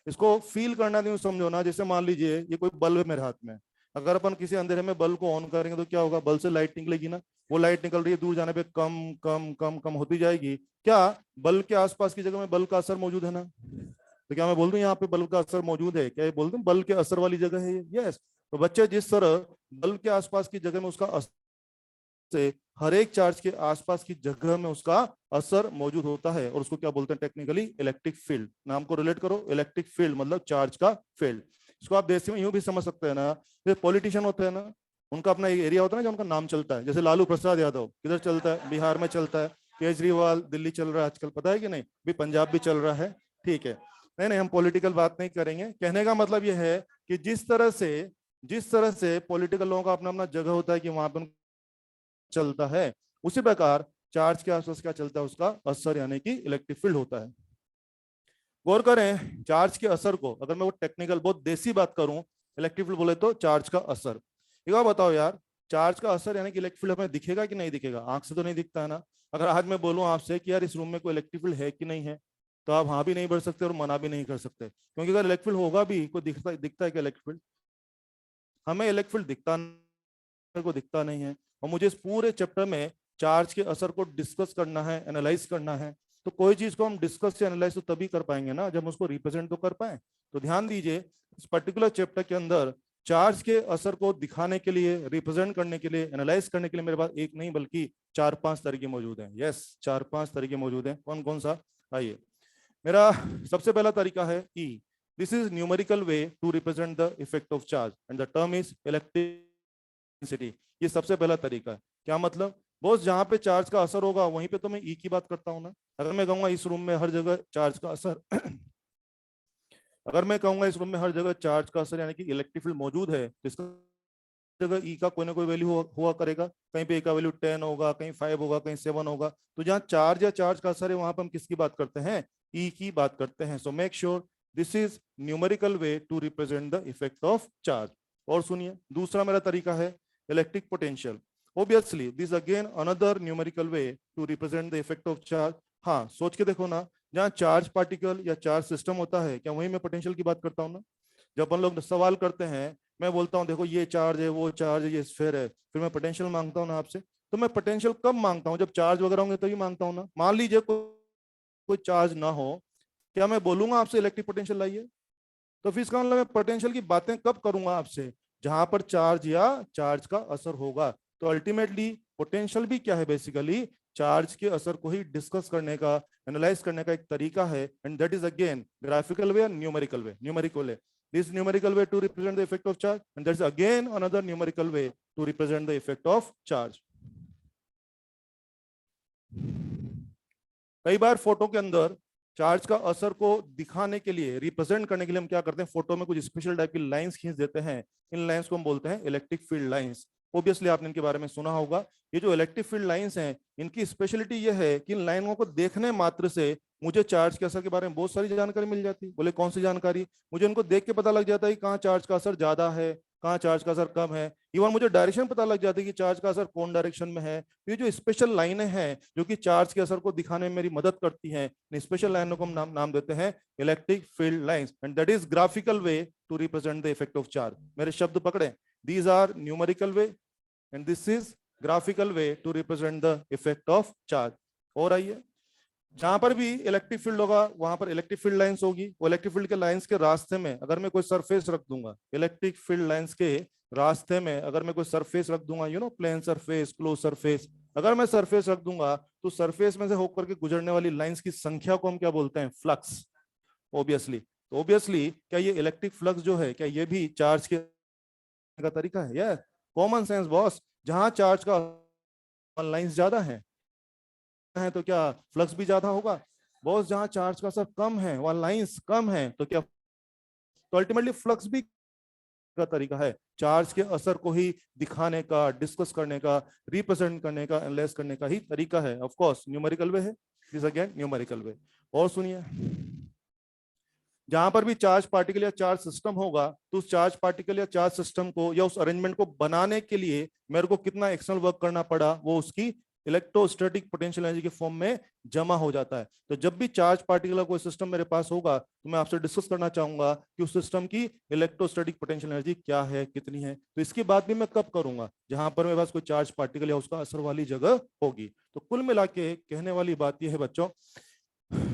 Speaker 1: इसको फील करना नहीं, समझो ना। जैसे मान लीजिए ये कोई बल्ब है मेरे हाथ में, अगर अपन किसी अंधेरे में बल्ब को ऑन करेंगे तो क्या होगा? बल्ब से लाइट निकलेगी ना। वो लाइट निकल रही है, दूर जाने पे कम कम कम कम होती जाएगी। क्या बल्ब के आसपास की जगह में बल्ब का असर मौजूद है ना? तो क्या मैं बोल दूं यहाँ पे बल्ब का असर मौजूद है? क्या ये बोल दूं बल्ब के असर वाली जगह है ये? यस। तो बच्चे, जिस तरह बल्ब के आसपास की जगह में उसका असर से हर एक चार्ज के आसपास की जगह में उसका असर मौजूद होता है, और उसको क्या बोलते हैं टेक्निकली? Electric field. नाम को रिलेट करो, इलेक्ट्रिक फील्ड मतलब चार्ज का फील्ड। इसको आप देश में यूं भी समझ सकते हैं ना, जैसे पॉलिटिशियन होते हैं ना, उनका अपना एक एरिया होता है ना, जो उनका नाम चलता है। जैसे लालू प्रसाद यादव किधर चलता है? बिहार में चलता है। केजरीवाल दिल्ली चल रहा है आजकल, पता है कि नहीं? भी पंजाब भी चल रहा है, ठीक है। नहीं नहीं, हम पॉलिटिकल बात नहीं करेंगे। कहने का मतलब यह है कि जिस तरह से पॉलिटिकल लोगों का अपना अपना जगह होता है कि वहां पर चलता है, उसी प्रकार चार्ज के आसपास क्या चलता है? उसका असर, यानी कि इलेक्ट्रिक फील्ड होता है। गौर करें, चार्ज के असर को अगर मैं वो टेक्निकल बहुत देसी बात करूं, इलेक्ट्रिक फील्ड बोले तो चार्ज का असर। एक बार बताओ यार, चार्ज का असर यानी कि इलेक्ट्रिक फील्ड हमें दिखेगा कि नहीं दिखेगा? आंख से तो नहीं दिखता है ना। अगर आज मैं बोलूं आपसे कि यार इस रूम में कोई इलेक्ट्रिक फील्ड है कि नहीं है, तो आप हाँ भी नहीं बढ़ सकते और मना भी नहीं कर सकते, क्योंकि अगर इलेक्ट्रिक फील्ड होगा भी, कोई दिखता है कि इलेक्ट्रिक फील्ड? हमें इलेक्ट्रिक फील्ड दिखता को दिखता नहीं है। और मुझे इस पूरे चैप्टर में चार्ज के असर को डिस्कस करना है, एनालाइज करना है। तो कोई चीज को हम डिस्कस या एनालाइज तो तभी कर पाएंगे ना, जब हम उसको रिप्रेजेंट तो कर पाए। तो ध्यान दीजिए, इस पर्टिकुलर चैप्टर के अंदर चार्ज के असर को दिखाने के लिए, रिप्रेजेंट करने के लिए, एनालाइज करने के लिए मेरे पास एक नहीं बल्कि 4-5 तरीके मौजूद हैं। यस, 4-5 तरीके मौजूद हैं। कौन कौन सा? आइए। मेरा सबसे पहला तरीका है E. This is numerical way to represent the effect of charge and the term is electricity. ये सबसे पहला तरीका है। क्या मतलब? बॉस, जहां पे चार्ज का असर होगा वहीं पे तो मैं ई की बात करता हूं ना। अगर मैं कहूंगा इस रूम में हर जगह चार्ज का असर अगर मैं कहूंगा इस रूम में हर जगह चार्ज का असर यानी कि इलेक्ट्रिक फील्ड मौजूद है, तो इसका जगह ई का कोई ना कोई वैल्यू हुआ करेगा। कहीं पे ई का वैल्यू 10 होगा, कहीं 5 होगा, कहीं 7 होगा। तो जहां चार्ज या चार्ज का असर है, वहां पर हम किसकी बात करते हैं? ई की बात करते हैं। So make sure this is numerical way to represent the effect of charge. और सुनिए, दूसरा मेरा तरीका है electric potential. Obviously this again another numerical way to represent the effect of charge. हाँ, सोच के देखो ना, जहाँ चार्ज पार्टिकल या चार्ज सिस्टम होता है, क्या वहीं मैं पोटेंशियल की बात करता हूँ ना? जब अपन लोग सवाल करते हैं, मैं बोलता हूँ देखो ये चार्ज है, वो चार्ज है, ये स्फीयर है, फिर मैं पोटेंशियल मांगता हूँ ना आपसे। तो मैं पोटेंशियल कब मांगता हूँ? जब चार्ज वगैरह होंगे तभी मांगता हूँ ना। मान लीजिए कोई चार्ज ना हो, क्या मैं बोलूंगा आपसे इलेक्ट्रिक पोटेंशियल लाइए? तो फिर इसका मतलब मैं पोटेंशियल की बातें कब करूंगा आपसे? जहां पर चार्ज या चार्ज का असर होगा। तो अल्टीमेटली पोटेंशियल भी क्या है? बेसिकली चार्ज के असर को ही डिस्कस करने का, एनालाइज करने का एक तरीका है। And that is again graphical way, numerical way. Numerical way this numerical way to represent the effect of charge, and there's again another numerical way to represent the effect of charge. कई बार photo के अंदर charge का असर को दिखाने के लिए, represent करने के लिए हम क्या करते हैं, फोटो में कुछ स्पेशल टाइप की लाइंस खींच देते हैं। इन लाइंस को हम बोलते हैं इलेक्ट्रिक फील्ड लाइंस। ऑब्वियसली आपने इनके बारे में सुना होगा। ये जो इलेक्ट्रिक फील्ड लाइंस हैं, इनकी स्पेशलिटी ये है कि इन लाइनों को देखने मात्र से मुझे चार्ज के असर के बारे में बहुत सारी जानकारी मिल जाती है। बोले कौन सी जानकारी? मुझे इनको देख के पता लग जाता है कि कहाँ चार्ज का असर ज्यादा है, कहाँ चार्ज का असर कम है। इवन मुझे डायरेक्शन पता लग जाती है कि चार्ज का असर कौन डायरेक्शन में है। ये जो स्पेशल लाइनें हैं जो कि चार्ज के असर को दिखाने में मेरी मदद करती हैं, इन स्पेशल लाइनों को हम नाम देते हैं electric field lines, and that is graphical way to represent the effect of charge. मेरे शब्द पकड़े, these are numerical way and this is graphical way to represent the effect of charge. और आइए, जहां पर भी इलेक्ट्रिक फील्ड होगा वहां पर इलेक्ट्रिक फील्ड लाइंस होगी। वो इलेक्ट्रिक फील्ड के लाइंस के रास्ते में अगर मैं कोई सरफेस रख दूंगा, इलेक्ट्रिक फील्ड लाइंस के रास्ते में अगर मैं कोई सरफेस रख दूंगा, you know, plane surface, close surface, अगर मैं सरफेस रख दूंगा तो सरफेस में से होकर के गुजरने वाली लाइंस की संख्या को हम क्या बोलते हैं? फ्लक्स। ऑब्वियसली, तो ऑब्वियसली क्या ये इलेक्ट्रिक फ्लक्स जो है, क्या ये भी चार्ज के का तरीका है? या कॉमन सेंस बॉस, जहां चार्ज का लाइंस ज्यादा है तो क्या फ्लक्स भी ज्यादा होगा? बॉस, जहां चार्ज का असर कम है, वहां लाइंस कम है, तो क्या? तो अल्टीमेटली फ्लक्स भी का तरीका है चार्ज के असर को ही दिखाने का, डिस्कस करने का, रिप्रेजेंट करने का, एनालाइज करने का ही तरीका है। ऑफ कोर्स न्यूमेरिकल वे है, दिस अगेन न्यूमेरिकल वे। और सुनिए, जहां पर भी चार्ज पार्टिकल या चार्ज सिस्टम होगा तो उस चार्ज पार्टिकल या चार्ज सिस्टम को या उस अरेंजमेंट को बनाने के लिए मेरे को कितना एक्सटर्नल वर्क करना पड़ा, वो उसकी इलेक्ट्रोस्टैटिक पोटेंशियल एनर्जी के फॉर्म में जमा हो जाता है। तो जब भी चार्ज पार्टिकल का कोई सिस्टम मेरे पास होगा तो मैं आपसे डिस्कस करना चाहूंगा कि उस सिस्टम की इलेक्ट्रोस्टैटिक पोटेंशियल एनर्जी क्या है, कितनी है। तो इसकी बात भी मैं कब करूंगा? जहां पर मेरे पास कोई चार्ज पार्टिकल या उसका असर वाली जगह होगी। तो कुल मिला के कहने वाली बात यह है बच्चों,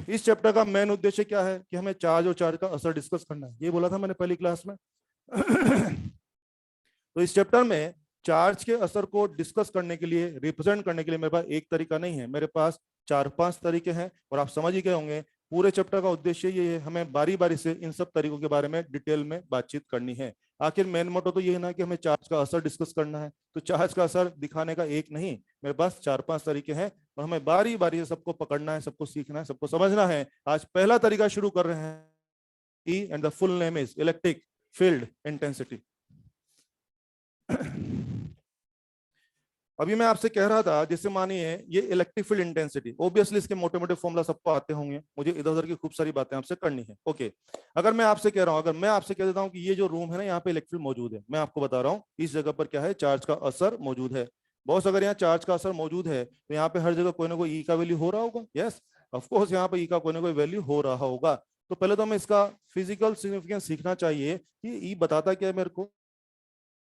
Speaker 1: इस चैप्टर का मेन उद्देश्य क्या है कि हमें चार्ज और चार्ज का असर डिस्कस करना है। ये बोला था मैंने पहली क्लास में। तो इस चैप्टर में चार्ज के असर को डिस्कस करने के लिए, रिप्रेजेंट करने के लिए मेरे पास एक तरीका नहीं है, मेरे पास 4-5 तरीके हैं। और आप समझ ही गए होंगे पूरे चैप्टर का उद्देश्य ये है, हमें बारी बारी से इन सब तरीकों के बारे में डिटेल में बातचीत करनी है। आखिर मेन मोटो तो ये है ना कि हमें चार्ज का असर डिस्कस करना है। तो चार्ज का असर दिखाने का एक नहीं, मेरे पास 4-5 तरीके हैं और हमें बारी बारी से सबको पकड़ना है, सबको सीखना है, सबको समझना है। आज पहला तरीका शुरू कर रहे हैं, E and the full name is electric field intensity. अभी मैं आपसे कह रहा था, जैसे मानिए ये इलेक्ट्रिक फील्ड इंटेंसिटी, ऑब्वियसली इसके मोटे मोटे फॉर्मूला सबको आते होंगे, मुझे इधर उधर की खूब सारी बातें आपसे करनी है। ओके, अगर मैं आपसे कह रहा हूं, अगर मैं आपसे कह देता हूं कि ये जो रूम है ना, यहाँ पे इलेक्ट्रिक फील्ड मौजूद है, मैं आपको बता रहा हूँ इस जगह पर क्या है, चार्ज का असर मौजूद है। बॉस, अगर यहाँ चार्ज का असर मौजूद है तो यहाँ पे हर जगह कोई ना कोई ई का वैल्यू हो रहा होगा। यस, ऑफकोर्स यहाँ पे ई का कोई ना कोई वैल्यू हो रहा होगा। तो पहले तो हमें इसका फिजिकल सिग्निफिकेंस सीखना चाहिए कि ई बताता क्या है मेरे को।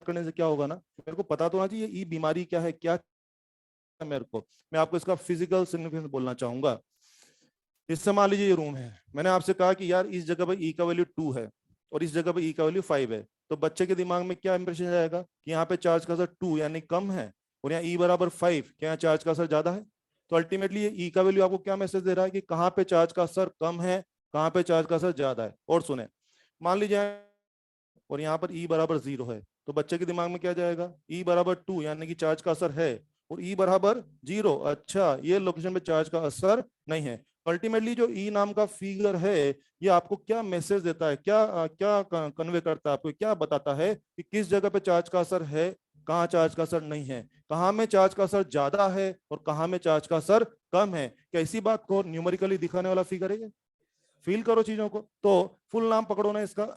Speaker 1: करने से क्या होगा ना, मेरे को पता तो होना चाहिए ई बीमारी क्या है, क्या मेरे को, मैं आपको इसका फिजिकल सिग्निफिकेंस बोलना चाहूंगा। इससे मान लीजिए ये रूम है, मैंने आपसे कहा कि यार इस जगह पर ई का वैल्यू 2 है और इस जगह पर ई का वैल्यू 5 है, तो बच्चे के दिमाग में क्या इंप्रेशन जाएगा कि यहाँ पे चार्ज का असर 2 यानी कम है और यहाँ ई बराबर 5, क्या चार्ज का असर ज्यादा है। तो अल्टीमेटली ये ई का वैल्यू आपको क्या मैसेज दे रहा है कि कहाँ पे चार्ज का असर कम है, कहाँ पे चार्ज का असर ज्यादा है। और सुने, मान लीजिए और यहाँ पर ई बराबर 0 है, तो बच्चे के दिमाग में क्या जाएगा, ई बराबर 2 यानी कि चार्ज का असर है और ई बराबर 0, अच्छा ये लोकेशन पे चार्ज का असर नहीं है। अल्टीमेटली जो ई नाम का फिगर है ये आपको क्या मैसेज देता है, क्या कन्वे करता है, आपको क्या बताता है कि किस जगह पे चार्ज का असर है, कहाँ चार्ज का असर नहीं है, कहाँ में चार्ज का असर ज्यादा है और कहाँ में चार्ज का असर कम है। क्या इसी बात को न्यूमेरिकली दिखाने वाला फिगर है? फील करो चीजों को। तो फुल नाम पकड़ो ना इसका,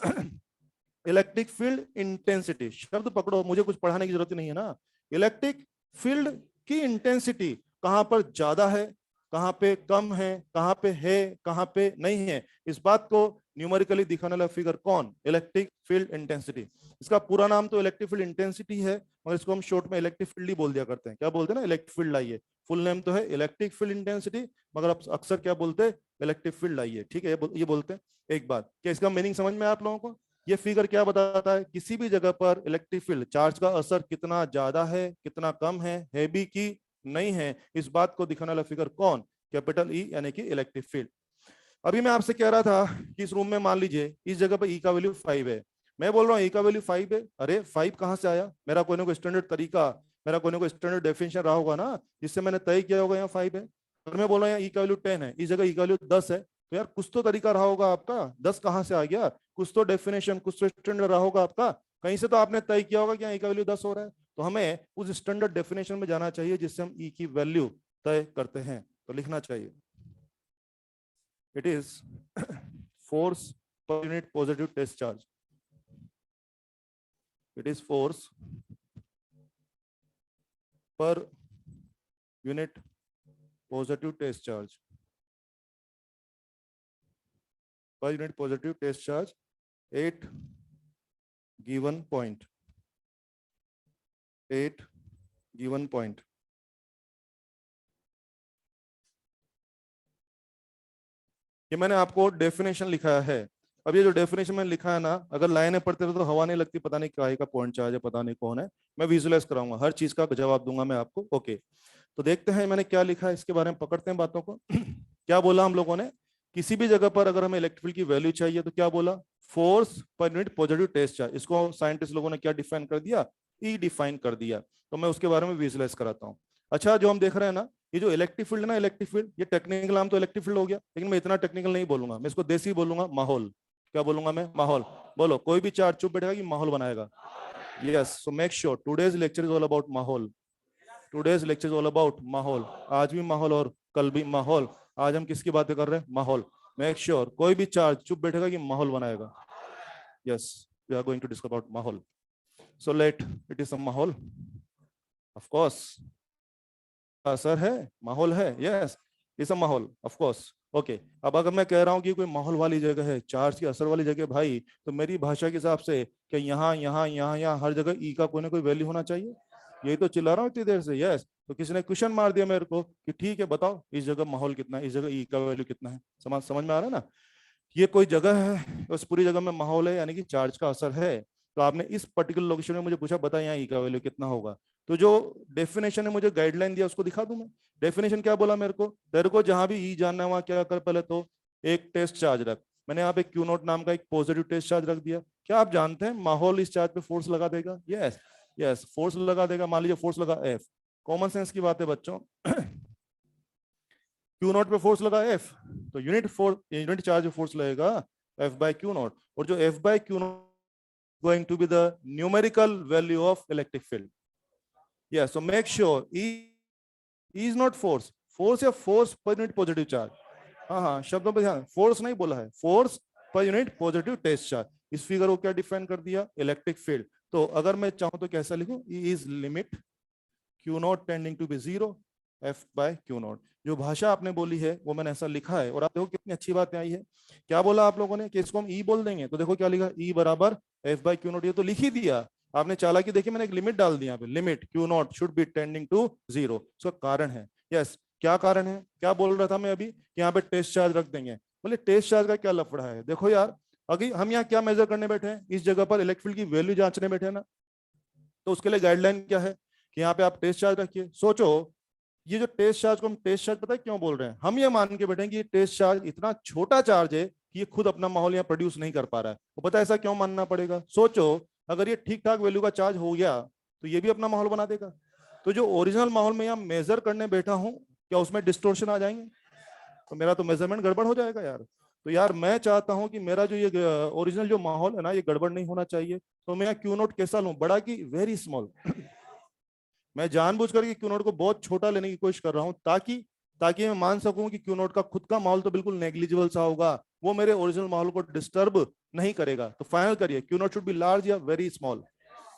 Speaker 1: इलेक्ट्रिक फील्ड इंटेंसिटी। शब्द पकड़ो, मुझे कुछ पढ़ाने की जरूरत नहीं है ना। इलेक्ट्रिक फील्ड की इंटेंसिटी कहां पर ज्यादा है, कहां पे कम है, कहां पे है, कहां पे नहीं है, इस बात को न्यूमेरिकली दिखाने वाला फिगर कौन? Electric field intensity. इसका पूरा नाम तो इलेक्ट्रिक फील्ड इंटेंसिटी है और इसको हम शॉर्ट में इलेक्ट्रिक फील्ड ही बोल दिया करते हैं। क्या बोलते हैं ना, इलेक्ट्रिक फील्ड लाइए। फुल नेम तो है इलेक्ट्रिक फील्ड इंटेंसिटी, मगर आप अक्सर क्या बोलते हैं, इलेक्ट्रिक फील्ड लाइए। ठीक है, ये बोलते हैं। एक बात, क्या इसका मीनिंग समझ में आप लोगों को? ये फिगर क्या बताता है, किसी भी जगह पर इलेक्ट्रिक फील्ड, चार्ज का असर कितना ज्यादा है, कितना कम है भी कि नहीं है, इस बात को दिखाने वाला फिगर कौन? कैपिटल ई यानी कि इलेक्ट्रिक फील्ड। अभी मैं आपसे कह रहा था कि इस रूम में मान लीजिए इस जगह पर ई का वैल्यू 5 है, मैं बोल रहा हूँ ई का वैल्यू 5 है, अरे 5 कहाँ से आया, मेरा कोई ना कोई स्टैंडर्ड तरीका, मेरा कोई ना कोई स्टैंडर्ड डेफिनेशन रहा होगा ना जिससे मैंने तय किया होगा यहाँ 5 है। और मैं बोल रहा हूँ ई का वैल्यू 10 है, इस जगह ई का वैल्यू 10 है, तो यार कुछ तो तरीका रहा होगा आपका, 10 कहाँ से आ गया, कुछ तो डेफिनेशन, कुछ तो स्टैंडर्ड रहा होगा आपका, कहीं से तो आपने तय किया होगा कि यहाँ ई का वैल्यू 10 हो रहा है। तो हमें उस स्टैंडर्ड डेफिनेशन में जाना चाहिए जिससे हम ई की वैल्यू तय करते हैं। तो लिखना चाहिए it is force per unit positive test charge, it is force per unit positive test charge, per unit positive test charge at given point, at given point। ये मैंने आपको डेफिनेशन लिखा है। अब ये जो डेफिनेशन मैंने लिखा है ना, अगर लाइनें पढ़ते रहो तो हवा नहीं लगती, पता नहीं क्या का पॉइंट चार्ज है, पता नहीं कौन है। मैं विजुअलाइज कराऊंगा, हर चीज का जवाब दूंगा मैं आपको। ओके, तो देखते हैं मैंने क्या लिखा है, इसके बारे में पकड़ते हैं बातों को। क्या बोला हम लोगों ने, किसी भी जगह पर अगर हमें इलेक्ट्रिक फील्ड की वैल्यू चाहिए तो क्या बोला, फोर्स पर यूनिट पॉजिटिव टेस्ट चार्ज। इसको साइंटिस्ट लोगों ने क्या डिफाइन कर दिया, ई डिफाइन कर दिया। तो मैं उसके बारे में विजुअलाइज कराता हूँ। अच्छा, जो हम देख रहे हैं ना, ये जो इलेक्ट्रिक फील्ड है ना, इलेक्ट्रिक फील्ड, ये टेक्निकल नाम तो इलेक्ट्रिक फील्ड हो गया, लेकिन मैं इतना टेक्निकल नहीं बोलूंगा, मैं इसको देसी बोलूंगा, माहौल। क्या बोलूंगा मैं, माहौल। बोलो, कोई भी चार्ज चुप बैठेगा कि माहौल बनाएगा। Yes, so make sure today's lecture is all about माहौल। Today's lecture is all about माहौल। आज भी माहौल और कल भी माहौल। आज हम किसकी बातें कर रहे हैं, माहौल। मेक श्योर कोई भी चार्ज चुप बैठेगा कि माहौल बनाएगा। Yes, we are going to discuss about माहौल। So let it is a माहौल, ऑफ कोर्स असर है, माहौल है, यस इस माहौल ऑफ कोर्स। ओके, अब अगर मैं कह रहा हूँ कि कोई माहौल वाली जगह है, चार्ज की असर वाली जगह भाई, तो मेरी भाषा के हिसाब से कि यहाँ यहाँ यहाँ यहाँ हर जगह ई का कोई ना कोई वैल्यू होना चाहिए। यही तो चिल्ला रहा हूँ इतनी देर से। यस, तो किसी ने क्वेश्चन मार दिया मेरे को कि ठीक है बताओ इस जगह माहौल कितना है, इस जगह ई का वैल्यू कितना है। समझ में आ रहा है ना, ये कोई जगह है, उस पूरी जगह में माहौल है, यानी कि चार्ज का असर है। तो आपने इस पर्टिकुलर लोकेशन में मुझे पूछा बता यहाँ ई का वैल्यू कितना होगा, तो जो डेफिनेशन है मुझे गाइडलाइन दिया उसको दिखा दूं मैं। डेफिनेशन क्या बोला मेरे को, तेरे को जहां भी ई जानना है वहां क्या कर, पहले तो एक टेस्ट चार्ज रख। मैंने यहाँ पे क्यू नोट नाम का एक पॉजिटिव टेस्ट चार्ज रख दिया। क्या आप जानते हैं माहौल इस चार्ज पे फोर्स लगा देगा, यस यस फोर्स लगा देगा। मान लीजिए फोर्स लगा एफ, कॉमन सेंस की बात है बच्चों। क्यू नॉट पे फोर्स लगा एफ, तो यूनिट चार्ज फोर्स लगेगा एफ बाय क्यू नॉट, और जो F by Q not going to be the numerical value of electric field. Yes, so make sure E is not force, force या force पर unit positive charge. हाँ हाँ, शब्दों पर ध्यान, फोर्स नहीं बोला है, फोर्स पर यूनिट पॉजिटिव टेस्ट चार्ज। इस फिगर को क्या डिफाइन कर दिया, इलेक्ट्रिक फील्ड। तो अगर मैं चाहूं तो कैसा लिखूं, E is limit Q not tending to be zero F by Q not. जो भाषा आपने बोली है वो मैंने ऐसा लिखा है, और आप देखो कितनी अच्छी बात आई है। क्या बोला आप लोगों ने कि इसको हम ई बोल देंगे, तो देखो क्या लिखा, ई बराबर एफ बाय क्यू नॉट। ये तो लिख ही दिया आपने, चालाकी देखिए, मैंने एक लिमिट डाल दिया पे, limit Q not should be tending to zero. इसका कारण है, यस क्या कारण है, क्या बोल रहा था मैं अभी कि यहाँ पे टेस्ट चार्ज रख देंगे। बोले टेस्ट चार्ज का क्या लफड़ा है, देखो यार अभी हम यहाँ क्या मेजर करने बैठे हैं, इस जगह पर इलेक्ट्रिक फील्ड की वैल्यू जांचने बैठे हैं ना। तो उसके लिए गाइडलाइन क्या है कि यहाँ पे आप टेस्ट चार्ज रखिए। सोचो, ये जो टेस्ट चार्ज को हम टेस्ट चार्ज पता है क्यों बोल रहे हैं, हम ये मान के बैठे कि ये टेस्ट चार्ज इतना छोटा चार्ज है कि ये खुद अपना माहौल यहाँ प्रोड्यूस नहीं कर पा रहा है। वो पता है ऐसा क्यों मानना पड़ेगा, सोचो अगर ये ठीक ठाक वैल्यू का चार्ज हो गया तो ये भी अपना माहौल बना देगा। तो जो ओरिजिनल माहौल में यहाँ मेजर करने बैठा हूँ, क्या उसमें डिस्टोर्शन आ जाएंगे, तो मेरा तो मेजरमेंट गड़बड़ हो जाएगा यार। तो यार मैं चाहता हूं कि मेरा जो ये ओरिजिनल जो माहौल है ना, ये गड़बड़ नहीं होना चाहिए। तो मैं क्यू नोट कैसा लूं, बड़ा की वेरी स्मॉल। मैं जानबूझ करके क्यू नोट को बहुत छोटा लेने की कोशिश कर रहा हूं, ताकि ताकि मैं मान सकूं कि क्यू नोट का खुद का माहौल तो बिल्कुल नेग्लिजिबल सा होगा, वो मेरे ओरिजिनल माहौल को डिस्टर्ब नहीं करेगा। तो फाइनल करिए, Q note should be large या वेरी स्मॉल।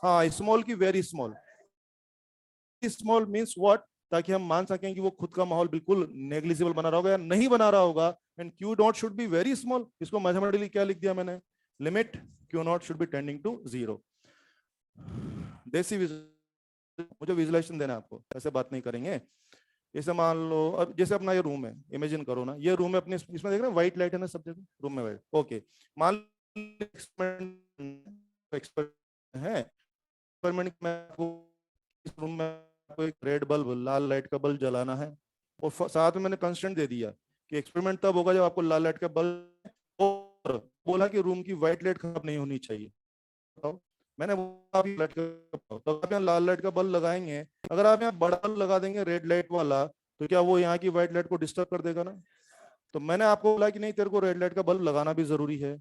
Speaker 1: हाँ, स्मॉल की very small. Small means what, ताकि हम मान सकें कि वो खुद का माहौल बिल्कुल नेग्लिजिबल बना रहा होगा या नहीं बना रहा होगा। And Q not should be very small, इसको मैथमेटिकली क्या लिख दिया मैंने, limit Q not should be tending to zero. देसी मुझे विजुलाइजेशन देना है आपको, ऐसे बात नहीं करेंगे। जैसे मान लो अब जैसे अपना ये रूम है, इमेजिन करो ना ये रूम है अपने, इसमें देख रहे हैं व्हाइट लाइट है ना सब जगह, रूम में व्हाइट। ओके, मान लो एक्सपेरिमेंट है, एक्सपेरिमेंट में आपको इस रूम में आपको एक रेड बल्ब, लाल लाइट का बल्ब जलाना है, और साथ में मैंने कंस्टेंट दे दिया कि एक्सपेरिमेंट तब होगा जब आपको लाल लाइट का बल्ब, और बोला कि रूम की व्हाइट लाइट खराब नहीं होनी चाहिए। बताओ, मैंने बोला आप लाइट का, तो आप यहाँ लाल लाइट का बल्ब लगाएंगे, अगर आप यहाँ बड़ा बल्ब लगा देंगे रेड लाइट वाला, तो क्या वो यहाँ की व्हाइट लाइट को डिस्टर्ब कर देगा ना। तो मैंने आपको बोला कि नहीं, तेरे को रेड लाइट का बल्ब लगाना भी जरूरी है,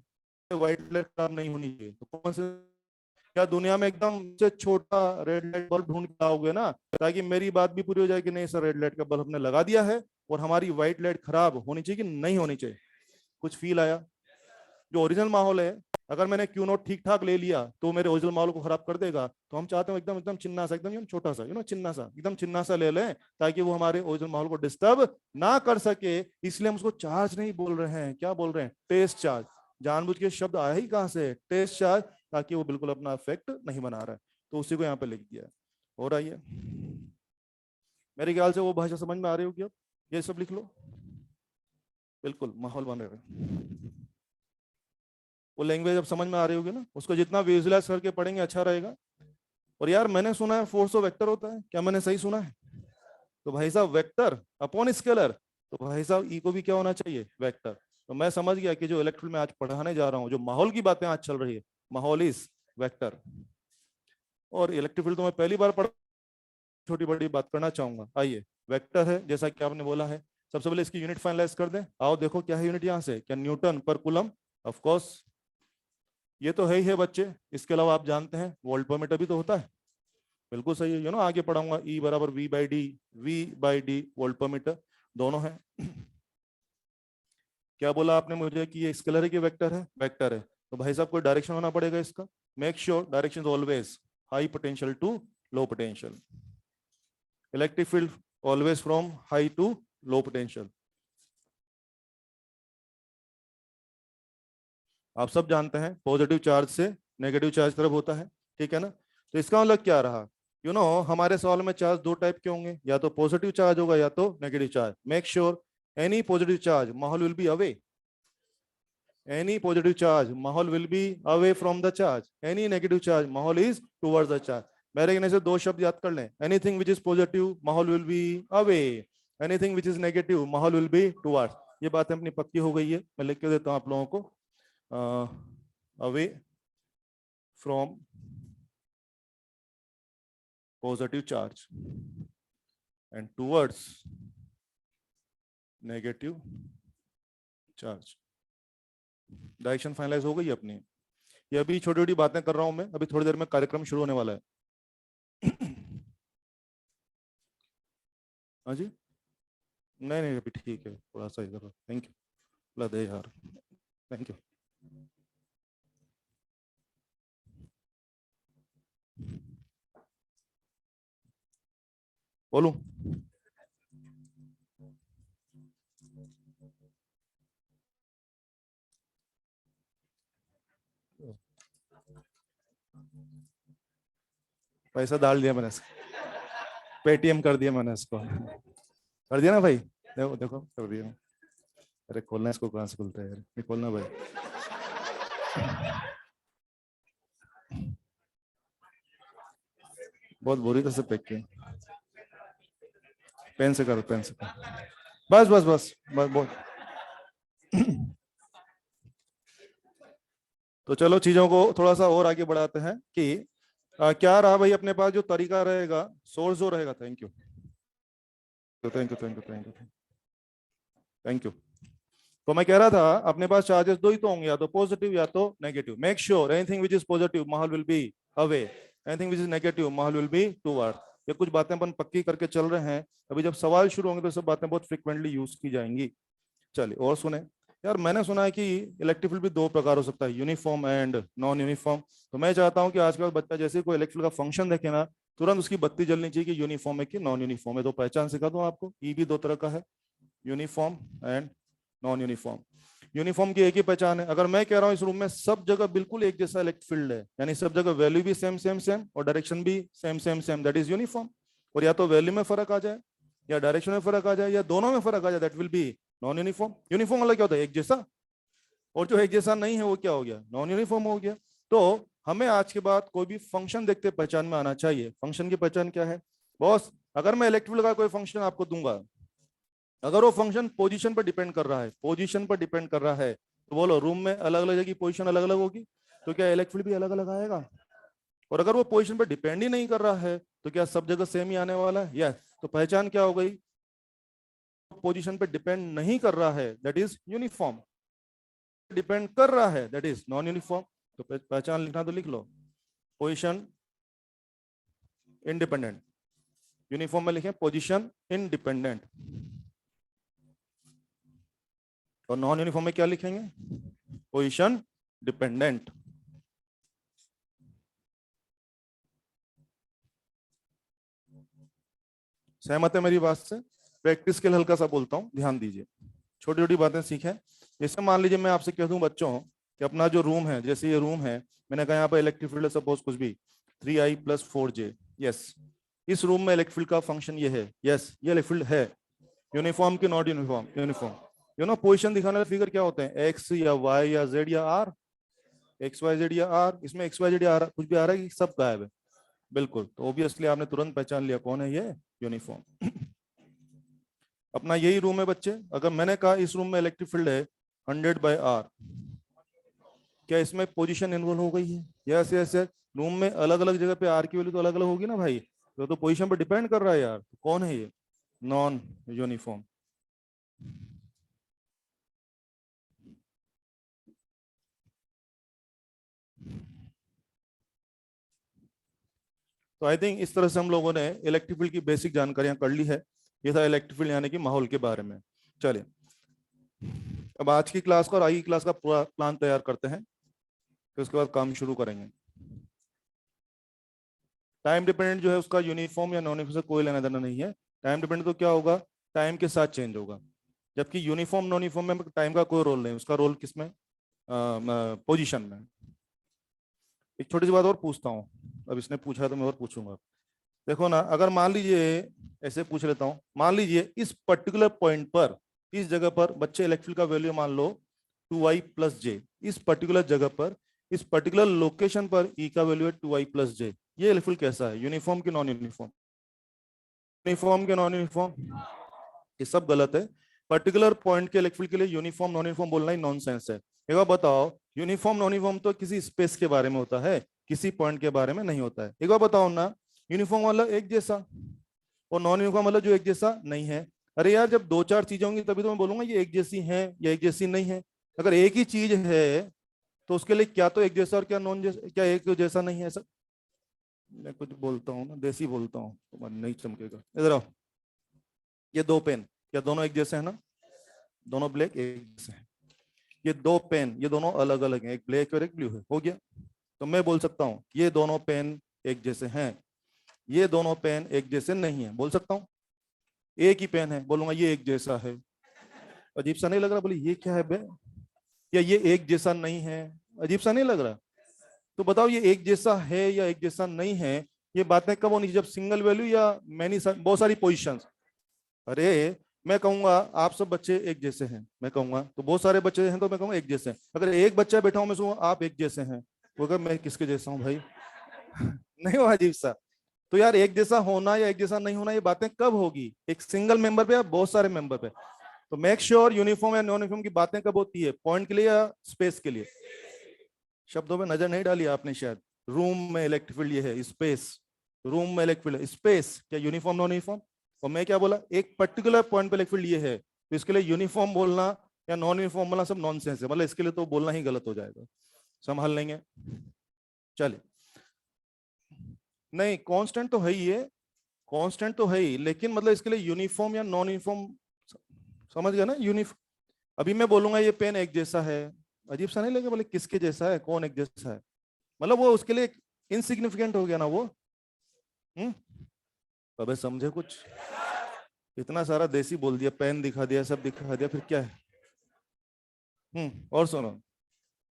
Speaker 1: व्हाइट लाइट खराब नहीं होनी चाहिए। तो कौन से, क्या दुनिया में एकदम से छोटा रेड लाइट बल्ब ढूंढ के लाओगे ना, ताकि मेरी बात भी पूरी हो जाए कि नहीं सर रेड लाइट का बल्ब हमने लगा दिया है और हमारी व्हाइट लाइट खराब होनी चाहिए कि नहीं होनी चाहिए। कुछ फील आया? जो ओरिजिनल माहौल है, अगर मैंने क्यू नोट ठीक ठाक ले लिया तो मेरे ओरिजिनल माहौल को खराब कर देगा। तो हम चाहते हैं एकदम एकदम चिन्ना सा, एकदम छोटा सा, चिन्ना सा, एकदम चिन्ना सा ले लें, ताकि वो हमारे ओरिजिनल माहौल को डिस्टर्ब ना कर सके। इसलिए हम उसको चार्ज नहीं बोल रहे हैं, क्या बोल रहे हैं? Test charge. जानबूझ के शब्द आया ही कहां से? टेस्ट चार्ज, ताकि वो बिल्कुल अपना इफेक्ट नहीं बना रहा है। तो उसी को यहाँ पे लिख दिया। हो रहा है मेरे ख्याल से वो भाषा समझ में आ रही होगी। अब ये सब लिख लो, बिल्कुल माहौल बन रहा है। वो लैंग्वेज अब समझ में आ रही होगी ना, उसको जितना विजुअलाइज करके पढ़ेंगे अच्छा रहेगा। और यार मैंने सुना है फोर्स ऑफ वेक्टर होता है, क्या मैंने सही सुना है? तो भाई साहब वेक्टर अपॉन स्केलर, तो भाई साहब ई को भी क्या होना चाहिए? वेक्टर। तो मैं समझ गया कि जो इलेक्ट्रिकल में आज पढ़ाने जा रहा हूँ, जो माहौल की बातें आज चल रही है, माहौल इज वेक्टर। और इलेक्ट्रिक फील्ड तो मैं पहली बार पढ़, छोटी बड़ी बात करना चाहूंगा। आइए, वेक्टर है जैसा कि आपने बोला है, सबसे पहले इसकी यूनिट फाइनलाइज कर दें। आओ देखो क्या है यूनिट यहाँ से, क्या न्यूटन पर कूलम? ऑफ कोर्स ये तो है ही है बच्चे। इसके अलावा आप जानते हैं वोल्ट पर मीटर भी तो होता है। बिल्कुल सही है, आगे पढ़ाऊंगा। ई बराबर we by D volt per metre, दोनों है। क्या बोला आपने मुझे कि ये स्केलर है कि वेक्टर है? वेक्टर है। तो भाई साहब कोई डायरेक्शन होना पड़ेगा इसका। Make sure direction always high potential to low potential. Electric field always from high to low potential. आप सब जानते हैं पॉजिटिव चार्ज से नेगेटिव चार्ज तरफ होता है, ठीक है ना। तो इसका मतलब क्या रहा? हमारे सवाल में चार्ज दो टाइप के होंगे, या तो पॉजिटिव चार्ज होगा या तो negative charge. Make sure any positive charge माहौल will be away, any positive charge माहौल will be away from the charge, any negative charge माहौल is towards the charge। मेरे कहने से दो शब्द याद कर लें, anything which is positive माहौल will be away, anything which is negative माहौल will be towards। ये बातें अपनी पक्की हो गई है। मैं लिख के देता हूं आप लोगों को, away from positive charge and towards negative charge। Direction finalise हो गई अपनी। ये अभी छोटी छोटी बातें कर रहा हूं मैं, अभी थोड़ी देर में कार्यक्रम शुरू होने वाला है। हाँ जी, नहीं नहीं अभी ठीक है, थोड़ा सा इधर। थैंक यू, दे यार, थैंक यू। बोलूं? पैसा डाल दिया मैंने, पेटीएम कर दिया मैंने इसको, कर दिया ना भाई? देखो देखो कर दिया। अरे खोलना इसको, कहाँ से खुलता है यार, ये खोलना भाई। बहुत बुरी तरह से पैक किया। पेन से करो, पेन से करो। बस बस बस बस बहुत। तो चलो चीजों को थोड़ा सा और आगे बढ़ाते हैं कि क्या रहा भाई अपने पास जो तरीका रहेगा, सोर्स जो रहेगा। Thank you thank you thank you thank you thank you. तो मैं कह रहा था अपने पास चार्जेस दो ही तो होंगे, या तो पॉजिटिव या तो negative. Make sure anything which is positive माहौल will be away, anything which is negative माहौल विल बी टूवर्ड। ये कुछ बातें अपन पक्की करके चल रहे हैं। अभी जब सवाल शुरू होंगे तो सब बातें बहुत फ्रिक्वेंटली यूज की जाएंगी। चलिए और सुने यार, मैंने सुना है कि इलेक्ट्रिक फील्ड भी दो प्रकार हो सकता है, यूनिफॉर्म एंड नॉन यूनिफॉर्म। तो मैं चाहता हूं कि आजकल बच्चा जैसे कोई इलेक्ट्रिक फील्ड का फंक्शन देखे ना, तुरंत उसकी बत्ती जलनी चाहिए कि यूनिफॉर्म है कि नॉन यूनिफॉर्म है। तो पहचान सिखा दूं आपको, ई भी दो तरह का है, uniform and non uniform. Uniform की एक ही पहचान है, अगर मैं कह रहा हूं इस रूम में सब जगह बिल्कुल एक जैसा इलेक्ट्रिक फील्ड है, यानी सब जगह वैल्यू भी सेम सेम सेम और डायरेक्शन भी same same same, that is uniform. और या तो वैल्यू में फर्क आ जाए या डायरेक्शन में फर्क आ जाए या दोनों में फर्क आ जाए, that will be non uniform. Uniform वाला क्या होता है? एक जैसा। और जो एक जैसा नहीं है वो क्या हो गया? नॉन यूनिफॉर्म हो गया। तो हमें आज के बाद कोई भी फंक्शन देखते पहचान में आना चाहिए। फंक्शन की पहचान क्या है बॉस? अगर मैं इलेक्ट्रिक का कोई फंक्शन आपको दूंगा, अगर वो फंक्शन पोजीशन पर डिपेंड कर रहा है, पोजीशन पर डिपेंड कर रहा है, तो बोलो रूम में अलग अलग जगह की पोजीशन अलग अलग होगी, तो क्या इलेक्ट्रिक फील्ड भी अलग अलग आएगा? और अगर वो पोजीशन पर डिपेंड ही नहीं कर रहा है तो क्या सब जगह सेम ही आने वाला है? यस। तो पहचान क्या हो गई? पोजीशन पे डिपेंड नहीं कर रहा है दैट इज यूनिफॉर्म, डिपेंड कर रहा है दैट इज नॉन यूनिफॉर्म। तो पहचान लिखना तो लिख लो, पोजीशन इंडिपेंडेंट, यूनिफॉर्म में लिखें पोजीशन इंडिपेंडेंट, और नॉन यूनिफॉर्म में क्या लिखेंगे? Position dependent. सहमत है मेरी बात से? प्रैक्टिस के लिए हल्का सा बोलता हूं, ध्यान दीजिए, छोटी छोटी बातें सीखें। जैसे मान लीजिए मैं आपसे कह दूं बच्चों कि अपना जो रूम है, जैसे ये रूम है, मैंने कहा यहाँ पर इलेक्ट्रिक फील्ड सपोज कुछ भी 3I+4J, यस, इस रूम में इलेक्ट्रिक फील्ड का फंक्शन ये है, यस, ये इलेक्ट्रिक फील्ड है, यूनिफॉर्म की not uniform? Uniform. You know position दिखाने वाले फिगर क्या होते हैं? एक्स या वाई या जेड या आर, एक्स वाई जेड या आर। इसमें एक्स वाई जेड या आर कुछ भी आ रहा है कि सब गायब है? बिल्कुल। तो ऑब्वियसली आपने तुरंत पहचान लिया कौन है ये, यूनिफॉर्म। अपना यही रूम है बच्चे, अगर मैंने कहा इस रूम में इलेक्ट्रिक फील्ड है 100/R, क्या इसमें पोजीशन इन्वॉल्व हो गई है? Yes yes yes. रूम में अलग अलग जगह पे आर की वैल्यू तो अलग अलग होगी ना भाई, तो पोजीशन पर डिपेंड कर रहा है यार। तो कौन है ये? Non uniform. तो आई थिंक इस तरह से हम लोगों ने इलेक्ट्रिक फील्ड की बेसिक जानकारियां कर ली है। ये था इलेक्ट्रिक फील्ड यानी कि माहौल के बारे में। चलिए अब आज की क्लास का और आगे की क्लास का पूरा प्लान तैयार करते हैं, फिर उसके बाद काम शुरू करेंगे। टाइम डिपेंडेंट जो है उसका यूनिफॉर्म या नॉन यूनिफॉर्म से कोई लेना देना नहीं है। टाइम डिपेंडेंट तो क्या होगा? टाइम के साथ चेंज होगा, जबकि यूनिफॉर्म नॉन यूनिफॉर्म में टाइम का कोई रोल नहीं, उसका रोल किसमें? पोजीशन में। एक छोटी सी बात और पूछता हूँ, अब इसने पूछा तो मैं और पूछूंगा। देखो ना, अगर मान लीजिए, ऐसे पूछ लेता हूँ, मान लीजिए इस पर्टिकुलर पॉइंट पर, इस जगह पर बच्चे इलेक्ट्रिक का वैल्यू मान लो 2I+J, इस पर्टिकुलर जगह पर, इस पर्टिकुलर लोकेशन पर E का वैल्यू है 2I+J, ये इलेक्ट्रिक कैसा है? यूनिफॉर्म की नॉन यूनिफॉर्म? यूनिफॉर्म के नॉन यूनिफॉर्म? ये सब गलत है। पर्टिकुलर पॉइंट के इलेक्ट्रिक के लिए यूनिफॉर्म नॉन यूनिफॉर्म बोलना ही नॉनसेंस है। एक बार बताओ, यूनिफॉर्म नॉन यूनिफॉर्म तो किसी स्पेस के बारे में होता है, किसी पॉइंट के बारे में नहीं होता है। एक बार बताओ ना, यूनिफॉर्म वाला एक जैसा, और नॉन यूनिफॉर्म वाला जो एक जैसा नहीं है। अरे यार, जब दो चार चीजें होंगी तभी तो मैं बोलूंगा ये एक जैसी है या एक जैसी नहीं है। अगर एक ही चीज है तो उसके लिए क्या तो एक जैसा और क्या नॉन जैसा, क्या एक जैसा नहीं है? ऐसा मैं कुछ बोलता हूँ ना, देसी बोलता हूँ तो मन नहीं चमकेगा। इधर आओ, ये दो पेन क्या दोनों एक जैसे हैं ना? दोनों ब्लैक एक जैसे हैं। ये दो पेन, ये दोनों अलग अलग हैं, एक ब्लैक और एक ब्लू है, हो गया। तो मैं बोल सकता हूँ ये दोनों पेन एक जैसे हैं, ये दोनों पेन एक जैसे नहीं है, बोल सकता हूँ। एक ही पेन है, बोलूंगा ये एक जैसा है। अजीब सा नहीं लग रहा? बोले ये क्या है बे, या ये एक जैसा नहीं है, अजीब सा नहीं लग रहा? तो बताओ ये एक जैसा है या एक जैसा नहीं है, ये बातें कब होनी चाहिए? जब सिंगल वैल्यू या मैनी बहुत सारी पोजीशंस। अरे मैं कहूंगा आप सब बच्चे एक जैसे हैं, मैं कहूंगा तो बहुत सारे बच्चे हैं तो मैं कहूंगा एक जैसे हैं। अगर एक बच्चा बैठा हूं मैं कहूंगा आप एक जैसे हैं, वो कहे मैं किसके जैसा हूं भाई? नहीं हो अजीब सा? तो यार एक जैसा होना या एक जैसा नहीं होना ये बातें कब होगी? एक सिंगल मेंबर पे या बहुत सारे मेंबर पे? तो मेक श्योर यूनिफॉर्म या नॉन यूनिफॉर्म की बातें कब होती है? पॉइंट के लिए या स्पेस के लिए? शब्दों में नजर नहीं डाली आपने शायद। रूम में इलेक्ट्रिक फील्ड ये है, स्पेस। रूम में इलेक्ट्रिक फील्ड, स्पेस, क्या यूनिफॉर्म नॉन यूनिफॉर्म? और मैं क्या बोला? एक पर्टिकुलर पॉइंट पे इलेक्ट्रिक फील्ड ये है, तो इसके लिए यूनिफॉर्म बोलना या नॉन यूनिफॉर्म बोलना सब नॉनसेंस है, मतलब इसके लिए तो बोलना ही गलत हो जाएगा। संभाल लेंगे? चलिए, नहीं कांस्टेंट तो है ही है, कांस्टेंट तो है ही, लेकिन मतलब इसके लिए यूनिफॉर्म या नॉन यूनिफॉर्म, समझ गया ना? यूनिफॉर्म, अभी मैं बोलूंगा ये पेन एक जैसा है, अजीब सा नहीं लगेगा? बोले किसके जैसा है, कौन एक जैसा है? मतलब वो उसके लिए इनसिग्निफिकेंट हो गया ना वो। हम्म, अबे समझे कुछ? इतना सारा देसी बोल दिया, पेन दिखा दिया, सब दिखा दिया, फिर क्या है? और सुनो,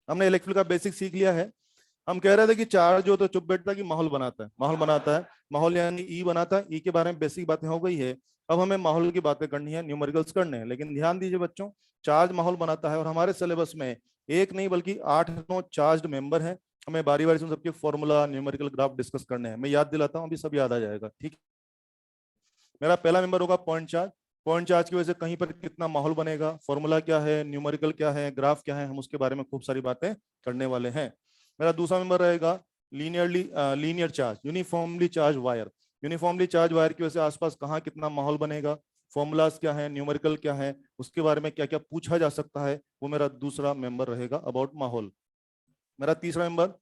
Speaker 1: हमने इलेक्ट्रिक का बेसिक सीख लिया है। हम कह रहे थे कि चार्ज जो तो चुप बैठता है कि माहौल बनाता है, माहौल बनाता है, माहौल यानी ई बनाता है। ई के बारे में बेसिक बातें हो गई है। अब हमें माहौल की बातें करनी है, न्यूमेरिकल्स करने हैं। लेकिन ध्यान दीजिए बच्चों, चार्ज माहौल बनाता है और हमारे सिलेबस में एक नहीं बल्कि 8-9 चार्ज मेंबर हैं। हमें बारी बारी से उन सबके फॉर्मूला न्यूमेरिकल ग्राफ डिस्कस करने हैं। मैं याद दिलाता हूँ, अभी सब याद आ जाएगा, ठीक? मेरा पहला मेंबर होगा पॉइंट चार्ज, पॉइंट चार्ज की वजह से कहीं पर कितना माहौल बनेगा, फॉर्मूला क्या है, न्यूमेरिकल क्या है, ग्राफ क्या है, हम उसके बारे में खूब सारी बातें करने वाले हैं। मेरा दूसरा मेंबर रहेगा linear charge, uniformly charge wire. Uniformly charge wire की वजह से आसपास कहाँ कितना माहौल बनेगा, फॉर्मूलाज क्या है, न्यूमेरिकल क्या है, उसके बारे में क्या क्या पूछा जा सकता है, वो मेरा दूसरा मेंबर रहेगा अबाउट माहौल। मेरा तीसरा member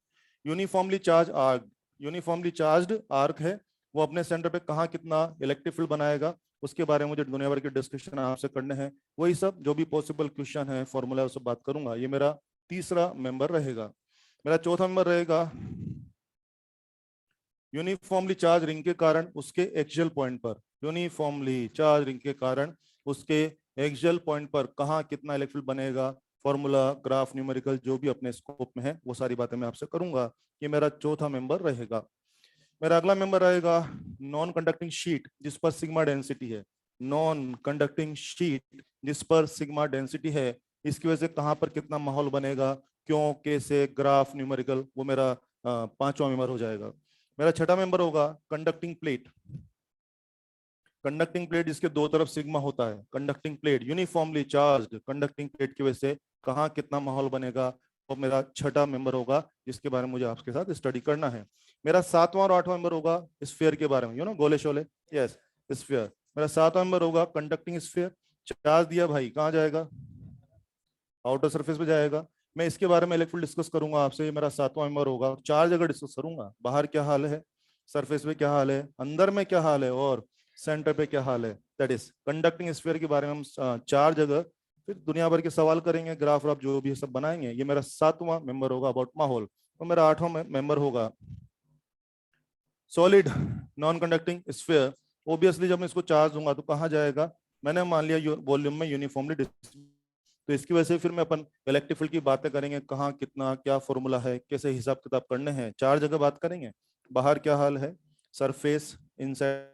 Speaker 1: uniformly charge arc. Uniformly charged arc है, वो अपने सेंटर पे कहाँ कितना इलेक्ट्रिक फील्ड बनाएगा, उसके बारे में मुझे दुनिया भर के डिस्कशन आपसे करने हैं। वही सब जो भी पॉसिबल क्वेश्चन है, फॉर्मूला, उससे बात करूंगा। ये मेरा तीसरा मेंबर रहेगा। मेरा चौथा मेंबर रहेगा यूनिफॉर्मली चार्ज रिंग के कारण उसके एक्सियल पॉइंट पर, यूनिफॉर्मली चार्ज रिंग के कारण उसके एक्सियल पॉइंट पर कहाँ कितना इलेक्ट्रिक फील्ड बनेगा, फॉर्मूला, ग्राफ, न्यूमेरिकल जो भी अपने स्कोप में है वो सारी बातें मैं आपसे करूंगा। ये मेरा चौथा मेंबर रहेगा। मेरा अगला मेंबर रहेगा नॉन कंडक्टिंग शीट जिस पर सिग्मा डेंसिटी है। नॉन कंडक्टिंग शीट जिस पर सिग्मा डेंसिटी है, इसकी वजह से कहां पर कितना माहौल बनेगा, क्यों, कैसे, ग्राफ, न्यूमेरिकल, वो मेरा पांचवा मेंबर हो जाएगा। मेरा छठा मेंबर होगा कंडक्टिंग प्लेट। कंडक्टिंग प्लेट जिसके दो तरफ सिग्मा होता है, conducting plate, uniformly charged conducting plate की वजह से कहाँ कितना माहौल बनेगा, वो मेरा छठा मेंबर होगा जिसके बारे में मुझे आपके साथ स्टडी करना है। मेरा सातवां और आठवां मेंबर होगा स्फीयर के बारे में, यू नो, गोले शोले, यस, स्फीयर। मेरा सातवां मेंबर होगा कंडक्टिंग स्फीयर। चार्ज दिया भाई, कहाँ जाएगा, आउटर सरफेस पे जाएगा। मैं इसके बारे में इलेक्ट्रिक डिस्कस करूंगा आपसे, ये मेरा सातवां मेंबर होगा। चार्ज अगर डिस्कस करूंगा, बाहर क्या हाल है, सरफेस पे क्या हाल है, अंदर में क्या हाल है, और सेंटर पे क्या हाल है, दैट इज कंडक्टिंग स्फीयर के बारे में हम चार जगह फिर दुनिया भर के सवाल करेंगे, ग्राफ व्राफ जो भी सब बनाएंगे। ये मेरा सातवां मेंबर होगा अबाउट माहौल। और मेरा आठवां मेंबर होगा solid non conducting sphere. Obviously जब मैं इसको चार्ज दूंगा तो कहाँ जाएगा, मैंने मान लिया वॉल्यूम में यूनिफॉर्मली डिस्ट्रीब्यूटेड, तो इसकी वजह से फिर मैं अपन इलेक्ट्रिक फील्ड की बातें करेंगे, कहाँ कितना क्या फॉर्मूला है, कैसे हिसाब किताब करने हैं, चार जगह बात करेंगे। बाहर क्या हाल है, सरफेस, इनसाइड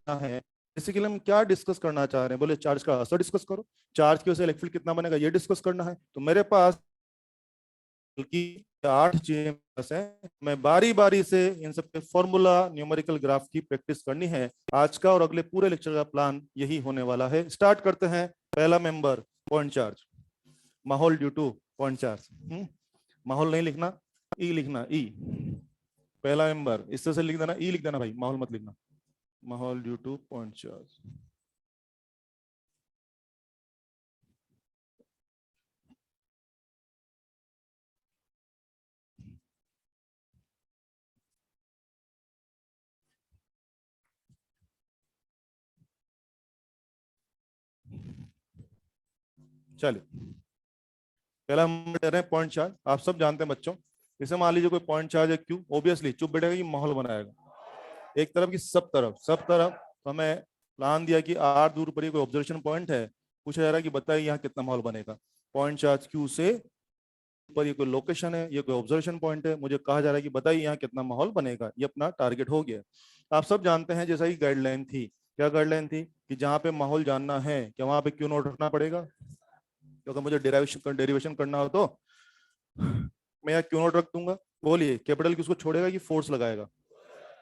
Speaker 1: है, बेसिकली हम क्या डिस्कस करना चाह रहे हैं, बोले चार्ज का असर डिस्कस करो, चार्ज की वजह से इलेक्ट्रिक फील्ड कितना बनेगा ये डिस्कस करना है। तो मेरे पास बल्कि 8 चेम्बर्स हैं, मैं बारी बारी से इन सबके फॉर्मूला, न्यूमेरिकल, ग्राफ की प्रैक्टिस करनी है। आज का और अगले पूरे लेक्चर का प्लान यही होने वाला है। स्टार्ट करते हैं। पहला मेंबर पॉइंट चार्ज, माहौल ड्यू टू पॉइंट चार्ज। माहौल नहीं लिखना, ई लिखना, ई। पहला मेंबर इस तरह से लिख देना, ई लिख देना भाई, माहौल मत लिखना। माहौल ड्यू टू पॉइंट चार्ज। चलिए, पहला हम दे रहे हैं पॉइंट चार्ज। आप सब जानते हैं बच्चों, जैसे मान लीजिए कोई पॉइंट चार्ज है क्यू, ओबियसली चुप बैठेगा कि माहौल बनाएगा एक तरफ की, सब तरफ, सब तरफ। तो हमें प्लान दिया कि आर दूर पर ही कोई ऑब्जर्वेशन पॉइंट है, पूछा जा रहा है कि बताइए यहाँ कितना माहौल बनेगा। पॉइंट चार्ज क्यू से पर ये कोई लोकेशन है, ये कोई ऑब्जर्वेशन पॉइंट है, मुझे कहा जा रहा है कि बताइए यहाँ कितना माहौल बनेगा। ये अपना टारगेट हो गया। आप सब जानते हैं जैसा ही गाइडलाइन थी, क्या गाइडलाइन थी कि जहाँ पे माहौल जानना है क्या वहां पे क्यू नोट रखना पड़ेगा, क्योंकि मुझे डेरिवेशन करना हो तो मैं यहाँ क्यू नोट रख दूंगा। बोलिए, कैपिटल किसको छोड़ेगा कि फोर्स लगाएगा,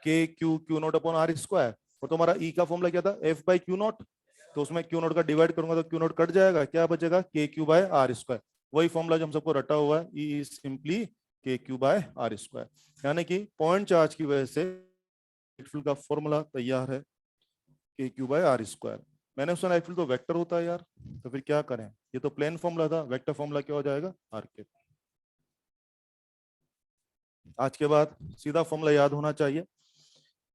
Speaker 1: K Q Q naught upon R square. और तुम्हारा ई का फॉर्मूला क्या था, एफ बाई क्यू नोट। तो उसमें क्यू नोट का डिवाइड करूंगा तो क्यू नोट कट जाएगा, क्या बचेगा, के क्यू बाय आर स्क्वायर। वही फॉर्मूला जो हम सबको रटा हुआ है, ई इज सिंपली के क्यू बाय आर स्क्वायर। यानी कि पॉइंट चार्ज की वजह से फील्ड का फॉर्मूला तैयार है, के क्यू बाय आर स्क्वायर। मैंने सुना फील्ड तो वेक्टर होता है यार, तो फिर क्या करें, ये तो प्लेन फॉर्मूला था, वेक्टर फॉर्मूला क्या हो जाएगा, आर के। आज के बाद सीधा फॉर्मूला याद होना चाहिए।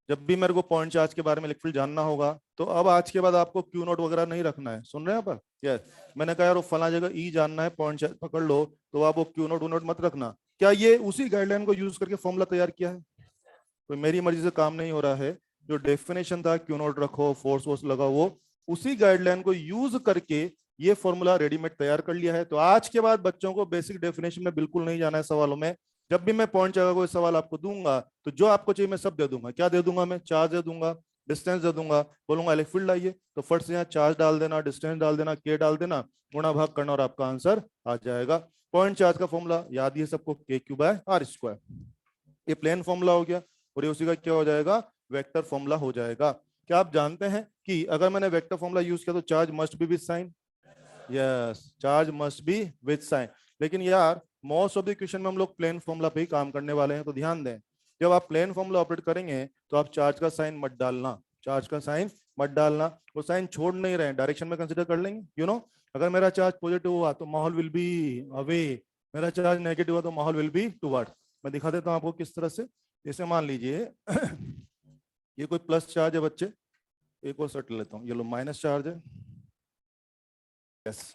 Speaker 1: जब भी मेरे को पॉइंट चार्ज के बारे में इलेक्ट्रिक जानना होगा तो अब आज के बाद आपको क्यू नोट वगैरह नहीं रखना है। सुन रहे हैं पर, यस, मैंने कहा यार वो फला जगह ई जानना है, पॉइंट चार्ज पकड़ लो, तो आप वो क्यू नोट मत रखना। क्या ये उसी गाइडलाइन को यूज करके फॉर्मूला तैयार किया है, कोई मेरी मर्जी से काम नहीं हो रहा है। जो डेफिनेशन था क्यू नोट रखो, फोर्स वोर्स लगाओ, वो उसी गाइडलाइन को यूज करके ये फॉर्मूला रेडीमेड तैयार कर लिया है। तो आज के बाद बच्चों को बेसिक डेफिनेशन में बिल्कुल नहीं जाना है सवालों में। जब भी मैं पॉइंट जगह कोई सवाल आपको दूंगा तो जो आपको चाहिए मैं सब दे दूंगा। क्या दे दूंगा मैं, चार्ज दे दूंगा, डिस्टेंस दे दूंगा, बोलूंगा इलेक्ट्रिक फील्ड आइए तो फट से यहाँ चार्ज डाल देना, डिस्टेंस डाल देना, के डाल देना, गुणा भाग करना और आपका आंसर आ जाएगा। पॉइंट चार्ज का फॉर्मूला याद ही है सबको, के क्यू बाय आर स्क्वायर। ये प्लेन फॉर्मूला हो गया और ये उसी का क्या हो जाएगा, वेक्टर फॉर्मूला हो जाएगा। क्या आप जानते हैं कि अगर मैंने वेक्टर फॉर्मूला यूज किया तो charge must be with sign? Yes, charge must be with sign. लेकिन यार मोस्ट ऑफ द क्वेश्चन में हम लोग प्लेन फॉर्मूला पे ही काम करने वाले हैं, तो ध्यान दें, जब आप प्लेन फॉर्मूला ऑपरेट करेंगे तो आप चार्ज का साइन मत डालना, चार्ज का साइन मत डालना। वो साइन छोड़ नहीं रहे, डायरेक्शन में कंसीडर कर लेंगे। अगर मेरा चार्ज पॉजिटिव हुआ तो माहौल विल बी अवे, मेरा चार्ज नेगेटिव हुआ तो माहौल विल बी टुवर्ड्स। मैं दिखा देता हूँ आपको किस तरह से। जैसे मान लीजिए ये कोई प्लस चार्ज है बच्चे, एक और सेट लेता हूँ, ये लो माइनस चार्ज है। यस,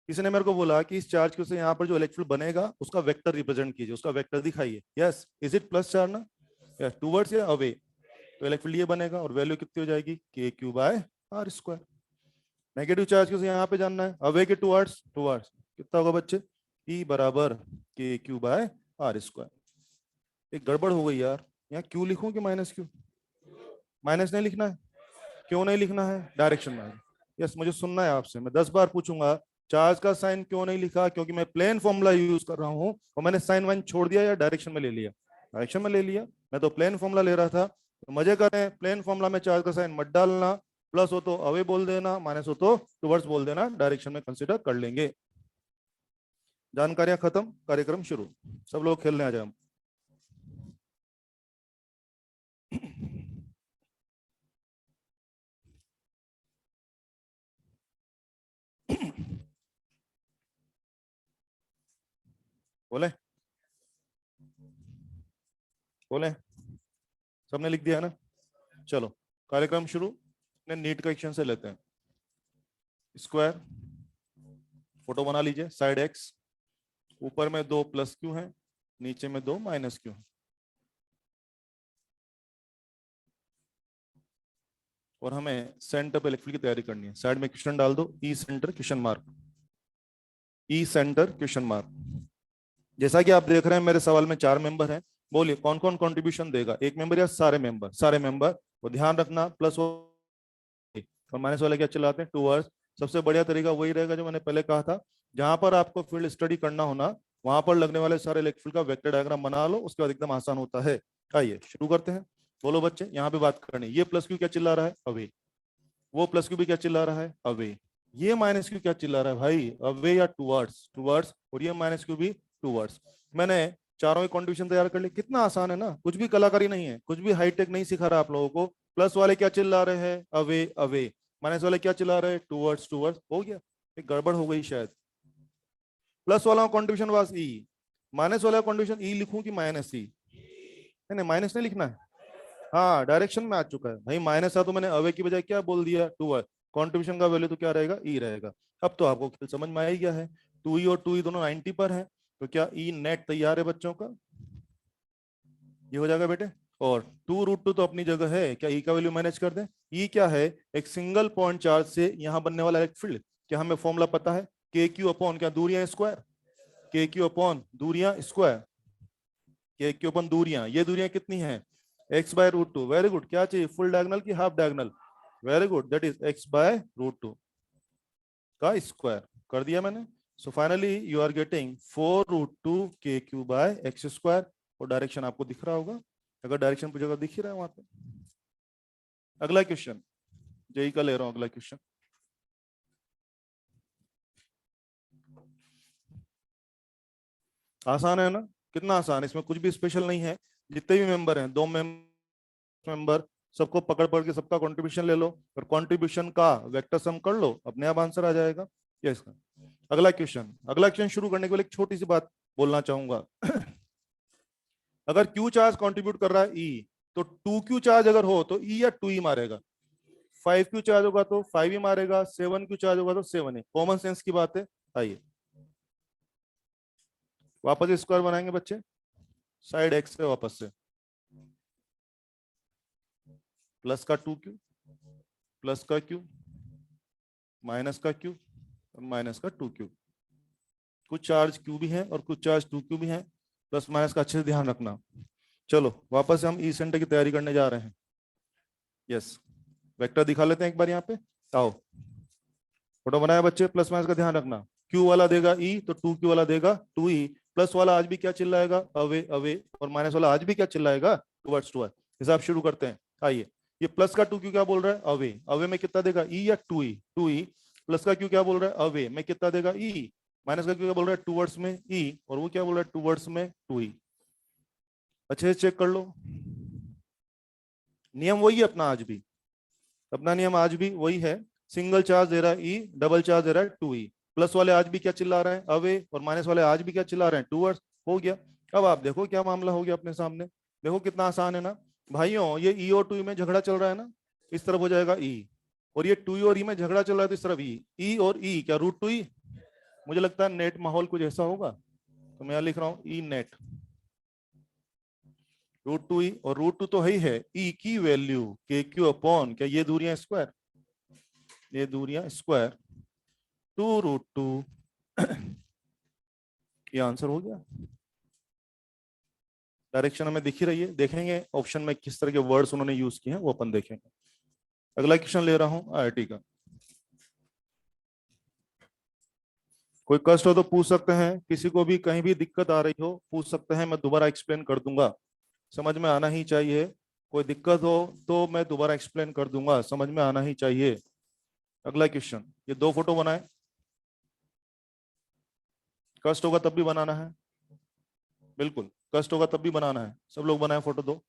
Speaker 1: किसी ने मेरे को बोला कि इस चार्ज के से यहाँ पर जो इलेक्ट्रिक फील्ड बनेगा उसका वेक्टर रिप्रेजेंट कीजिए, उसका वेक्टर दिखाइए। Yes, is it plus charge ना? यस, टुवर्ड्स या अवे, तो इलेक्ट्रिक फील्ड ये बनेगा और वैल्यू कितनी हो जाएगी, K Q by R square. Negative charge के से यहाँ पे जानना है, अवे के टुवर्ड्स, टुवर्ड्स कितना होगा बच्चे, ई बराबर के क्यू बाय आर स्क्वायर। एक गड़बड़ हो गई यार, यहाँ क्यू लिखूं कि माइनस क्यू? माइनस नहीं लिखना है। क्यों नहीं लिखना है? डायरेक्शन में। यस, मुझे सुनना है आपसे, मैं 10 बार पूछूंगा चार्ज का साइन क्यों नहीं लिखा, क्योंकि मैं प्लेन फॉर्मूला यूज कर रहा हूं और मैंने साइन वाइन छोड़ दिया या डायरेक्शन में ले लिया? डायरेक्शन में ले लिया, मैं तो प्लेन फॉर्मूला ले रहा था। तो मजे करें, प्लेन फॉर्मूला में चार्ज का साइन मत डालना, प्लस हो तो अवे बोल देना, माइनस हो तो टुवर्ड्स बोल देना, डायरेक्शन में कंसिडर कर लेंगे। जानकारियां खत्म, कार्यक्रम शुरू। सब लोग खेलने आ जाए। बोले बोले, सबने लिख दिया है ना? चलो कार्यक्रम शुरू। नीट का एक्शन से लेते हैं। स्क्वायर फोटो बना लीजिए, साइड एक्स, ऊपर में 2 प्लस क्यू है, नीचे में 2 माइनस क्यू है, और हमें सेंटर पे इलेक्ट्रिक की तैयारी करनी है। साइड में क्वेश्चन डाल दो, ई सेंटर क्वेश्चन मार्क, ई सेंटर क्वेश्चन मार्क। जैसा कि आप देख रहे हैं मेरे सवाल में 4 मेंबर हैं, बोलिए कौन कौन कंट्रीब्यूशन देगा, एक मेंबर या सारे मेंबर? सारे मेंबर। वो ध्यान रखना, प्लस और माइनस वाले क्या चलाते हैं, टूवर्ड्स। सबसे बढ़िया तरीका वही रहेगा जो मैंने पहले कहा था, जहां पर आपको फील्ड स्टडी करना होना वहां पर लगने वाले सारे इलेक्ट्रिक फील्ड का वेक्टर डायग्राम बना लो, उसके बाद एकदम आसान होता है। आइए शुरू करते हैं। बोलो बच्चे, यहाँ पे बात करनी, ये प्लस क्यू क्या चिल्ला रहा है, अवे। वो प्लस क्यू भी क्या चिल्ला रहा है, अवे। ये माइनस क्यू क्या चिल्ला रहा है भाई, अवे या टूवर्ड्स, टूवर्ड्स। और ये माइनस क्यू भी टूवर्ड्स। मैंने चारों की कॉन्ट्रीब्यूशन तैयार कर ली, कितना आसान है ना, कुछ भी कलाकारी नहीं है, कुछ भी हाईटेक नहीं सिखा रहा आप लोगों को। प्लस वाले क्या चिल्ला रहे हैं, अवे अवे। माइनस वाले क्या चिल्ला रहे हैं, टूवर्ड्स टूवर्ड्स। हो गया, एक गड़बड़ हो गई शायद। प्लस वाला कॉन्ट्रीब्यूशन वाज ई, माइनस वाला कॉन्ट्रीब्यूशन ई लिखूं कि माइनस ई? नहीं, माइनस नहीं लिखना है। हाँ, डायरेक्शन में आ चुका है भाई, माइनस था तो मैंने अवे की बजाय क्या बोल दिया, टूवर्ड। कंट्रीब्यूशन का वैल्यू तो क्या रहेगा, ई रहेगा। अब तो आपको खेल समझ में आ ही गया है। 2e और 2e दोनों 90 पर है, तो क्या ई नेट तैयार है बच्चों का? ये हो जाएगा बेटे। और 2√2 तो अपनी जगह है, क्या ई का वैल्यू मैनेज कर दें? ई क्या है, एक सिंगल पॉइंट चार्ज से यहाँ बनने वाला इलेक्ट्रिक फील्ड। क्या हमें फॉर्मूला पता है, के क्यू अपॉन क्या दूरियां स्क्वायर, के क्यू अपॉन दूरियां स्क्वायर, के क्यू अपॉन दूरियां। ये दूरियां कितनी हैं, x/√2। वेरी गुड, क्या चाहिए, फुल डायगोनल की half diagonal? Very good, that is x/√2 का स्क्वायर कर दिया मैंने। So finally you are getting 4√2 K Q by X square. और डायरेक्शन आपको दिख रहा होगा, अगर डायरेक्शन पूछेगा दिख ही रहा है वहां पे। अगला क्वेश्चन, जेई का ले रहा हूं अगला क्वेश्चन। आसान है ना, कितना आसान है, इसमें कुछ भी स्पेशल नहीं है। जितने भी मेंबर हैं, 2 मेंबर, सबको पकड़ पकड़ के सबका कंट्रीब्यूशन ले लो और कंट्रीब्यूशन का वेक्टर सम कर लो, अपने आप आंसर आ जाएगा। ये इसका अगला क्वेश्चन शुरू करने के लिए एक छोटी सी बात बोलना चाहूंगा। अगर क्यू चार्ज कंट्रीब्यूट कर रहा है ई, तो 2q चार्ज अगर हो तो ई या 2e मारेगा। 5q चार्ज होगा तो 5e मारेगा, 7q चार्ज होगा तो 7e। कॉमन सेंस की बात है। आइए वापस स्क्वायर बनाएंगे बच्चे, साइड एक्स से वापस से, प्लस का 2q, प्लस का q, माइनस का q और माइनस का 2q। कुछ चार्ज q भी है और कुछ चार्ज 2q भी है, प्लस माइनस का अच्छे से ध्यान रखना। चलो वापस से हम ई सेंटर की तैयारी करने जा रहे हैं। यस, वेक्टर दिखा लेते हैं एक बार यहाँ पे। आओ, फोटो बनाया बच्चे, प्लस माइनस का ध्यान रखना। q वाला देगा e तो 2q वाला देगा 2e। प्लस वाला आज भी क्या चिल्लाएगा, अवे अवे, और माइनस वाला आज भी क्या चिल्लाएगा, टुवर्ड्स टुवर्ड्स। हिसाब शुरू करते हैं। आइए, ये प्लस का टू क्यू क्या बोल रहा है, अवे, अवे में कितना देगा ई या two E, two E. Plus का क्यू क्या बोल रहा है, अवे में कितना देगा ई। माइनस का क्यू क्या बोल रहा है, टूवर्ड्स में ई, और वो क्या बोल रहा है, टूवर्ड्स में टू ई। अच्छे से चेक कर लो, नियम वही है अपना आज भी, अपना नियम आज भी वही है। सिंगल चार्ज दे रहा है ई, डबल चार्ज दे रहा है टू ई। प्लस वाले आज भी क्या चिल्ला रहे हैं, अवे, और माइनस वाले आज भी क्या चिल्ला रहे हैं, टूवर्ड्स। हो गया। अब आप देखो क्या मामला हो गया अपने सामने, देखो कितना आसान है ना भाइयों। ये ई और टू ई में झगड़ा चल रहा है ना, इस तरफ हो जाएगा ई, और ये टू ई और ई में झगड़ा चल रहा है तो इस तरफ ई और ई क्या रूट टू ई। मुझे लगता है नेट माहौल कुछ ऐसा होगा, तो मैं यहाँ लिख रहा हूँ ई नेट रूट टू ई, और रूट टू तो ही है ई की वैल्यू के क्यू अपॉन क्या, ये दूरियां स्क्वायर, ये दूरियां स्क्वायर टू रूट टू। ये आंसर हो गया। डायरेक्शन हमें दिख ही रही है, देखेंगे ऑप्शन में किस तरह के वर्ड्स उन्होंने यूज किए हैं वो अपन देखेंगे। अगला क्वेश्चन ले रहा हूं आईआईटी का। कोई कष्ट हो तो पूछ सकते हैं, किसी को भी कहीं भी दिक्कत आ रही हो पूछ सकते हैं, मैं दोबारा एक्सप्लेन कर दूंगा, समझ में आना ही चाहिए। कोई दिक्कत हो तो मैं दोबारा एक्सप्लेन कर दूंगा, समझ में आना ही चाहिए। अगला क्वेश्चन, ये दो फोटो बनाए, कष्ट होगा तब भी बनाना है, बिल्कुल कष्ट होगा तब भी बनाना है। सब लोग बनाए फोटो दो।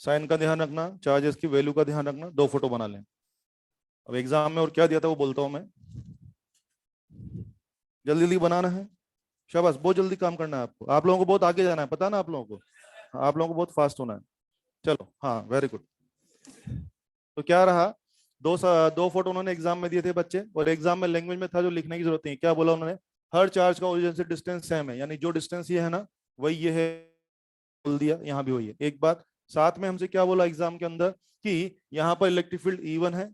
Speaker 1: साइन का ध्यान रखना, चार्जेस की वैल्यू का ध्यान रखना, दो फोटो बना लें। अब एग्जाम में और क्या दिया था वो बोलता हूं मैं, जल्दी जल्दी बनाना है, शाबाश, बहुत जल्दी काम करना है आपको, आप लोगों को बहुत आगे जाना है, पता ना आप लोगों को, आप लोगों को बहुत फास्ट होना है। चलो हाँ वेरी गुड। तो क्या रहा, दो फोटो उन्होंने एग्जाम में दिए थे बच्चे, और एग्जाम में लैंग्वेज में था जो लिखने की जरूरत नहीं, क्या बोला उन्होंने, हर चार्ज का ओरिजिन से डिस्टेंस सेम है, यानी जो डिस्टेंस ये है ना वही ये है, बोल दिया, यहाँ भी वही है। एक बात साथ में हमसे क्या बोला एग्जाम के अंदर, कि यहाँ पर इलेक्ट्रिक फील्ड E1 है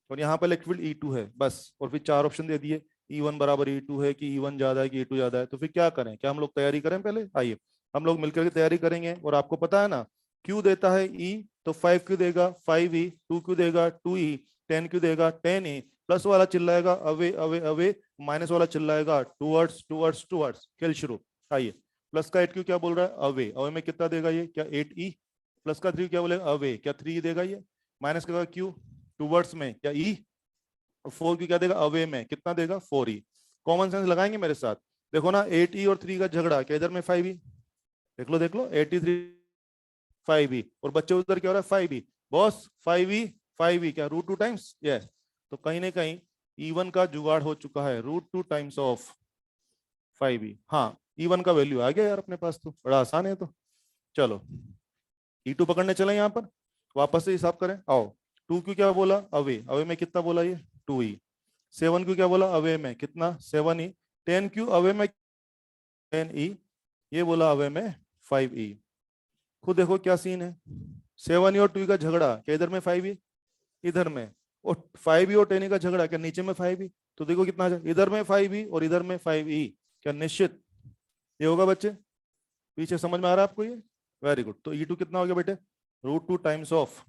Speaker 1: और यहाँ पर इलेक्ट्रिक फील्ड E2 है, बस, और फिर चार ऑप्शन दे दिए, E1 बराबर E2 है कि E1 ज्यादा है कि E2 ज्यादा है। तो फिर क्या करें, क्या हम लोग तैयारी करें, पहले आइए हम लोग मिलकर के तैयारी करेंगे। और आपको पता है ना, क्यू देता है E तो 5Q देगा 5E, 2Q देगा 2E, 10Q देगा 10E, प्लस वाला चिल्लाएगा अवे अवे अवे, माइनस वाला चिल्लाएगा टूवर्ड्स टूवर्ड्स टूवर्ड्स। खेल शुरू। आइए, प्लस का 8Q क्या बोल रहा है, अवे, अवे में कितना देगा ये, क्या 8E। प्लस का 3 क्या बोलेगा, अवे, क्या 3E देगा ये। माइनस का Q टूवर्ड्स में क्या E, और 4Q क्या देगा, अवे में कितना देगा 4E। कॉमन सेंस लगाएंगे मेरे साथ, देखो ना 8E और 3 का झगड़ा, क्या इधर में 5E, देख लो 83 5E, और बच्चे उधर क्या हो रहा है 5E, बॉस 5E 5E क्या रूट टू टाइम्स, यस। तो कहीं ना कहीं E1 का जुगाड़ हो चुका है, root two times of 5E। हाँ E1 का वैल्यू आ गया यार अपने पास, तो बड़ा आसान है। तो चलो E2 पकड़ने चले, यहाँ पर वापस से हिसाब करें, आओ। 2Q क्या बोला, अवे, अवे में कितना बोला ये 2E। 7Q क्या बोला, अवे में कितना 7E। 10Q अवे में 10E, ये बोला अवे में 5E। खुद देखो क्या सीन है, 7E और 2E का झगड़ा, क्या इधर में 5E, इधर में, और 5E और 10E का झगड़ा, क्या नीचे में 5E। तो देखो कितना इधर में 5E और इधर में 5E, क्या निश्चित ये होगा बच्चे, पीछे समझ में आ रहा है आपको ये, वेरी गुड। तो E2 कितना हो गया बेटे, root two times of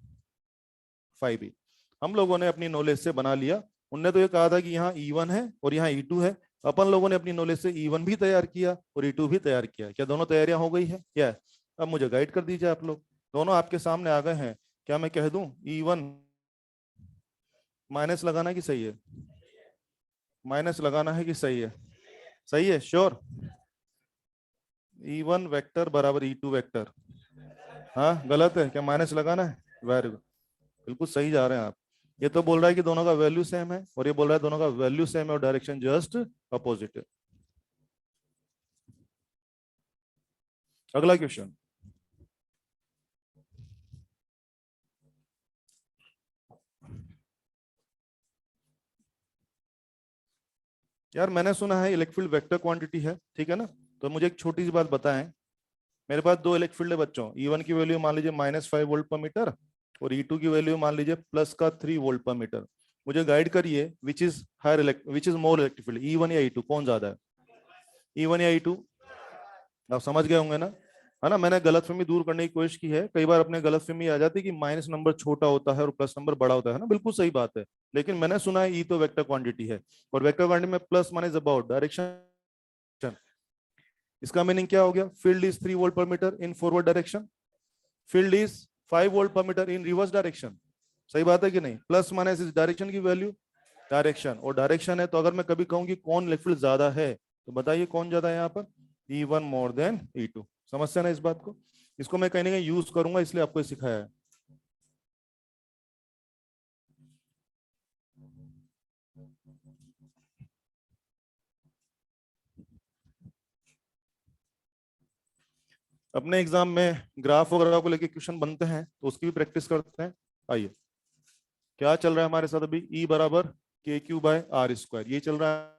Speaker 1: 5E। हम लोगों ने अपनी नॉलेज से बना लिया, उनने तो ये कहा था कि यहाँ E1 है और यहाँ E2 है, अपन लोगों ने अपनी नॉलेज से E1 भी तैयार किया और E2 भी तैयार किया। क्या दोनों तैयारियां हो गई है क्या, अब मुझे गाइड कर दीजिए आप लोग, दोनों आपके सामने आ गए हैं। क्या मैं कह दूं E1 माइनस लगाना कि सही है, माइनस लगाना है कि सही है, सही है श्योर। E1 वेक्टर बराबर E2 वेक्टर, हाँ गलत है क्या, माइनस लगाना है, वेरी गुड, बिल्कुल सही जा रहे हैं आप। ये तो बोल रहा है कि दोनों का वैल्यू सेम है, और ये बोल रहा है दोनों का वैल्यू सेम है और डायरेक्शन जस्ट अपोजिट है। अगला क्वेश्चन, यार मैंने सुना है इलेक्ट्रिक फील्ड वेक्टर क्वांटिटी है, ठीक है ना, तो मुझे एक छोटी सी बात बताएं, मेरे पास दो इलेक्ट्रिक फील्ड है बच्चों, E1 की वैल्यू मान लीजिए -5 वोल्ट पर मीटर और E2 की वैल्यू मान लीजिए +3 वोल्ट पर मीटर। मुझे गाइड करिए which is more electric field, E1 या E2, कौन ज्यादा है? E1 या E2? आप समझ गए होंगे ना, है ना। मैंने गलतफहमी दूर करने की कोशिश की है। कई बार अपने गलतफहमी आ जाती है कि माइनस नंबर छोटा होता है और प्लस नंबर बड़ा होता है ना, बिल्कुल सही बात है। लेकिन मैंने सुना है ई तो वेक्टर क्वांटिटी है और वेक्टर क्वांटिटी में प्लस माइनस अबाउट डायरेक्शन। इसका मीनिंग क्या हो गया? Field is 3 volt per metre in forward direction, field is 5 volt per metre in reverse direction. सही बात है कि नहीं? प्लस माइनस इज डायरेक्शन की वैल्यू, डायरेक्शन और डायरेक्शन है। तो अगर मैं कभी कहूँ कि कौन इलेक्ट्रिक फील्ड ज्यादा है तो बताइए कौन ज्यादा है यहाँ पर? E1 more than E2। समझते ना इस बात को? इसको मैं कहीं ना कहीं यूज करूंगा, इसलिए आपको सिखाया है। अपने एग्जाम में ग्राफ वगैरह को लेके क्वेश्चन बनते हैं तो उसकी भी प्रैक्टिस करते हैं। आइए, क्या चल रहा है हमारे साथ अभी? E बराबर KQ/R², ये चल रहा है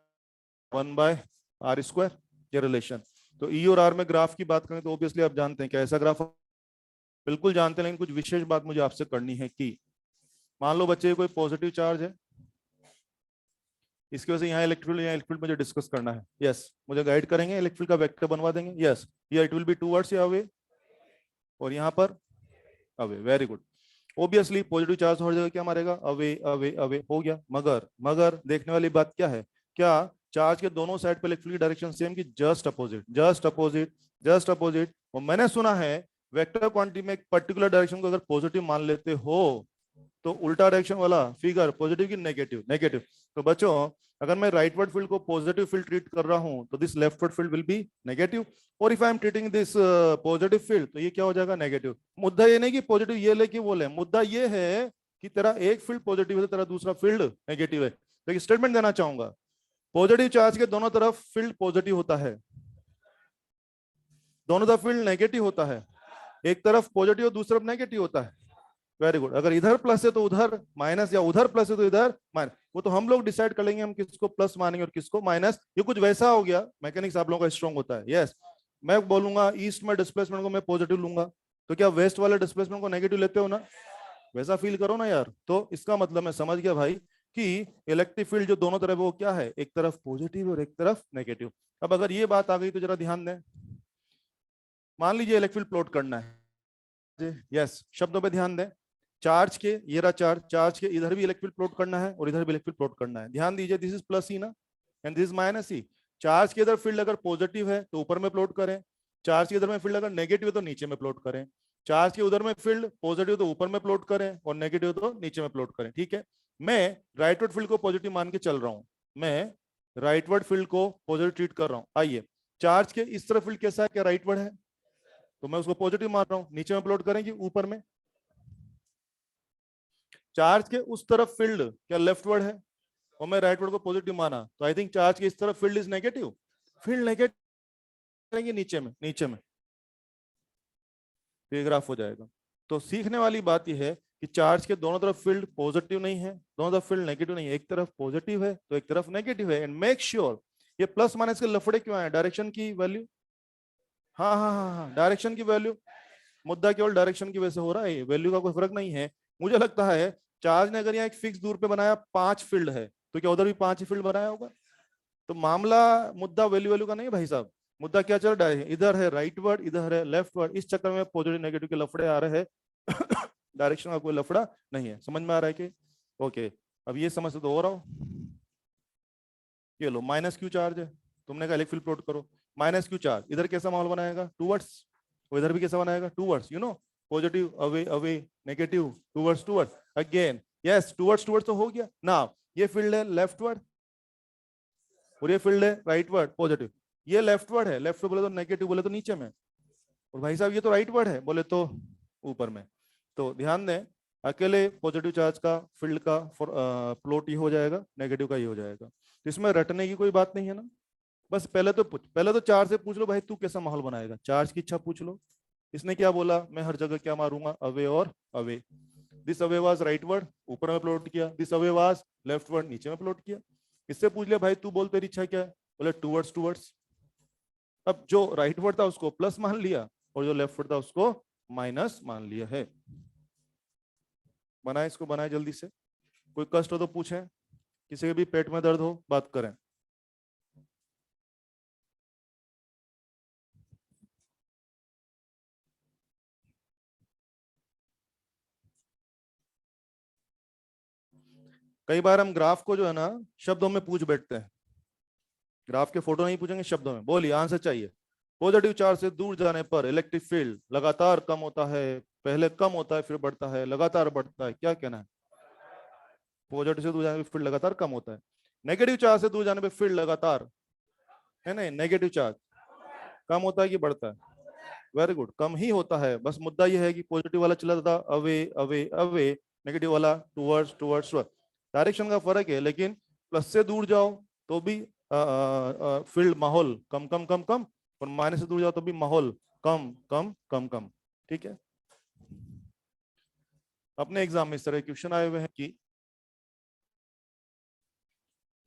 Speaker 1: 1/R², ये रिलेशन। तो E और R में ग्राफ की बात करें तो ऑब्वियसली आप जानते हैं क्या ऐसा ग्राफ, बिल्कुल जानते हैं। लेकिन कुछ विशेष बात मुझे आपसे करनी है कि मान लो बच्चे कोई पॉजिटिव चार्ज है, इसकी वजह से यहाँ इलेक्ट्रिक मुझे डिस्कस करना है। यस, मुझे गाइड करेंगे, इलेक्ट्रिक का वेक्टर बनवा देंगे। यस, ये इट विल बी टूवर्ड्स या अवे, और यहाँ पर away. Very good. Obviously positive charge हर जगह क्या मारेगा? अवे अवे अवे हो गया। मगर मगर देखने वाली बात क्या है, क्या चार्ज के दोनों साइड पे इलेक्ट्रिक डायरेक्शन सेम की just opposite? Just opposite, just opposite. और मैंने सुना है वेक्टर क्वांटिटी में एक पर्टिकुलर डायरेक्शन को अगर पॉजिटिव मान लेते हो तो उल्टा डायरेक्शन वाला फिगर पॉजिटिव की नेगेटिव? नेगेटिव। तो बच्चों अगर मैं राइटवर्ड फील्ड को पॉजिटिव फील्ड ट्रीट कर रहा हूं तो this leftward field will be negative, और if I am treating this positive field तो ये क्या हो जाएगा? नेगेटिव। मुद्दा ये नहीं कि पॉजिटिव ये ले कि वो ले, मुद्दा ये है कि तेरा एक फील्ड पॉजिटिव है तेरा दूसरा फील्ड नेगेटिव है। तो एक स्टेटमेंट देना चाहूंगा, पॉजिटिव चार्ज के दोनों तरफ फील्ड पॉजिटिव होता है, दोनों तरफ फील्ड नेगेटिव होता है। एक तरफ पॉजिटिव और दूसरी तरफ नेगेटिव होता है। Very good. अगर इधर प्लस है तो उधर माइनस, या उधर प्लस है तो इधर माइनस, वो तो हम लोग डिसाइड कर लेंगे हम किसको प्लस मानेंगे और किसको माइनस। ये कुछ वैसा हो गया, मैकेनिक्स आप लोगों का स्ट्रांग होता है। यस, मैं बोलूंगा ईस्ट में डिस्प्लेसमेंट को मैं पॉजिटिव लूंगा, तो क्या वेस्ट वाले डिस्प्लेसमेंट को नेगेटिव लेते हो ना? वैसा फील करो ना यार। तो इसका मतलब मैं समझ गया भाई कि इलेक्ट्रिक फील्ड जो दोनों तरफ वो क्या है, एक तरफ पॉजिटिव और एक तरफ नेगेटिव। अब अगर ये बात आ गई तो जरा ध्यान दें। मान लीजिए इलेक्ट्रिक फील्ड प्लॉट करना है। यस, शब्दों पे ध्यान दें। चार्ज के, ये रहा चार्ज, चार्ज के इधर भी इलेक्ट्रिक प्लॉट करना है और इधर भी इलेक्ट्रिक प्लॉट करना है। ध्यान दीजिए, दिस इज प्लस ई ना, and this is minus E. Charge के इधर फील्ड अगर पॉजिटिव है तो ऊपर में प्लॉट करें, चार्ज के इधर में फील्ड अगर नेगेटिव है तो नीचे में प्लॉट करें। चार्ज के उधर में फील्ड पॉजिटिव तो ऊपर में प्लॉट करें और नेगेटिव तो नीचे में प्लॉट करें। ठीक है, मैं राइटवर्ड फील्ड को पॉजिटिव मान के चल रहा हूं, मैं राइटवर्ड फील्ड को पॉजिटिव ट्रीट कर रहा हूं। आइए, चार्ज के इस तरफ फील्ड कैसा है? क्या राइटवर्ड है? तो मैं उसको पॉजिटिव मान रहा हूं। नीचे में प्लॉट करेंगे ऊपर में। चार्ज के उस तरफ फील्ड क्या लेफ्टवर्ड है और मैं राइटवर्ड को पॉजिटिव माना, तो आई थिंक चार्ज के इस तरफ field is negative, field negative करेंगे नीचे में, नीचे में तो ये ग्राफ हो जाएगा। तो सीखने वाली बात यह है कि चार्ज के दोनों तरफ फील्ड पॉजिटिव नहीं है, दोनों तरफ फील्ड नेगेटिव नहीं है, एक तरफ पॉजिटिव है तो एक तरफ नेगेटिव है। एंड मेक श्योर ये प्लस माइनस के लफड़े क्यों आए? डायरेक्शन की वैल्यू, हाँ हाँ हाँ हाँ, डायरेक्शन की वैल्यू। मुद्दा केवल डायरेक्शन की वजह से हो रहा है, वैल्यू का कोई फर्क नहीं है। मुझे लगता है चार्ज ने अगर यहाँ एक फिक्स दूर पे बनाया 5 फील्ड है तो क्या उधर भी 5 ही फील्ड बनाया होगा? तो मामला, मुद्दा वैल्यू वैल्यू का नहीं है भाई साहब। मुद्दा क्या चल रहा है, इधर है राइट वर्ड, इधर है लेफ्ट वर्ड, इस चक्कर में पॉजिटिव नेगेटिव के लफड़े आ रहे हैं। डायरेक्शन का कोई लफड़ा नहीं है। समझ में आ रहा है कि? ओके, अब ये समझ तो हो रहा हो। ये लो माइनस क्यू चार्ज है, तुमने कहा इलेक्ट्रिक फील्ड प्लॉट करो, माइनस क्यू चार्ज इधर कैसा माहौल बनाएगा? टूवर्ड्स। इधर भी कैसा बनाएगा? Towards. You know, positive away away, negative towards towards again. Yes, towards towards तो हो गया ना। ये फील्ड है लेफ्टवर्ड और ये फील्ड है राइटवर्ड पॉजिटिव। ये लेफ्टवर्ड है, लेफ्ट बोले तो नेगेटिव, बोले तो नीचे में, और भाई साहब ये तो राइटवर्ड है, बोले तो ऊपर में। तो ध्यान दें, अकेले पॉजिटिव चार्ज का फील्ड का प्लॉट ये हो जाएगा, नेगेटिव का ये हो जाएगा। तो इसमें रटने की कोई बात नहीं है ना। बस पहले तो चार्ज से पूछ लो भाई तू कैसा माहौल बनाएगा, चार्ज की इच्छा पूछ लो। इसने क्या बोला, मैं हर जगह क्या मारूंगा? अवे और away. This away was rightward, ऊपर में प्लॉट किया, दिस अवे वाज लेफ्टवर्ड, नीचे में प्लॉट किया। इससे पूछ लिया भाई तू बोल तेरी इच्छा क्या है? बोले टूवर्ड्स टूवर्ड्स। अब जो राइटवर्ड था उसको प्लस मान लिया और जो लेफ्ट फुट था उसको माइनस मान लिया है। बनाए इसको, बनाए जल्दी से। कोई कष्ट हो तो पूछें, किसी के भी पेट में दर्द हो बात करें। कई बार हम ग्राफ को जो है ना शब्दों में पूछ बैठते हैं। ग्राफ के फोटो नहीं पूछेंगे, शब्दों में। बोलिए, आंसर चाहिए। पॉजिटिव चार्ज से दूर जाने पर इलेक्ट्रिक फील्ड लगातार कम होता है, पहले कम होता है फिर बढ़ता है, लगातार बढ़ता है, क्या कहना है? पॉजिटिव से दूर जाने पर फील्ड लगातार कम होता है। नेगेटिव चार्ज से दूर जाने पर फील्ड लगातार, है ना, नेगेटिव चार्ज कम होता है कि बढ़ता है? वेरी गुड, कम ही होता है। बस मुद्दा यह है कि पॉजिटिव वाला चला जाता अवे अवे अवे, नेगेटिव वाला टुवर्ड्स टुवर्ड्स। डायरेक्शन का फर्क है, लेकिन प्लस से दूर जाओ तो भी फील्ड माहौल कम कम कम कम, और माइनस से दूर जाओ तो भी माहौल कम कम कम कम। ठीक है। अपने एग्जाम में इस तरह क्वेश्चन आए हुए हैं कि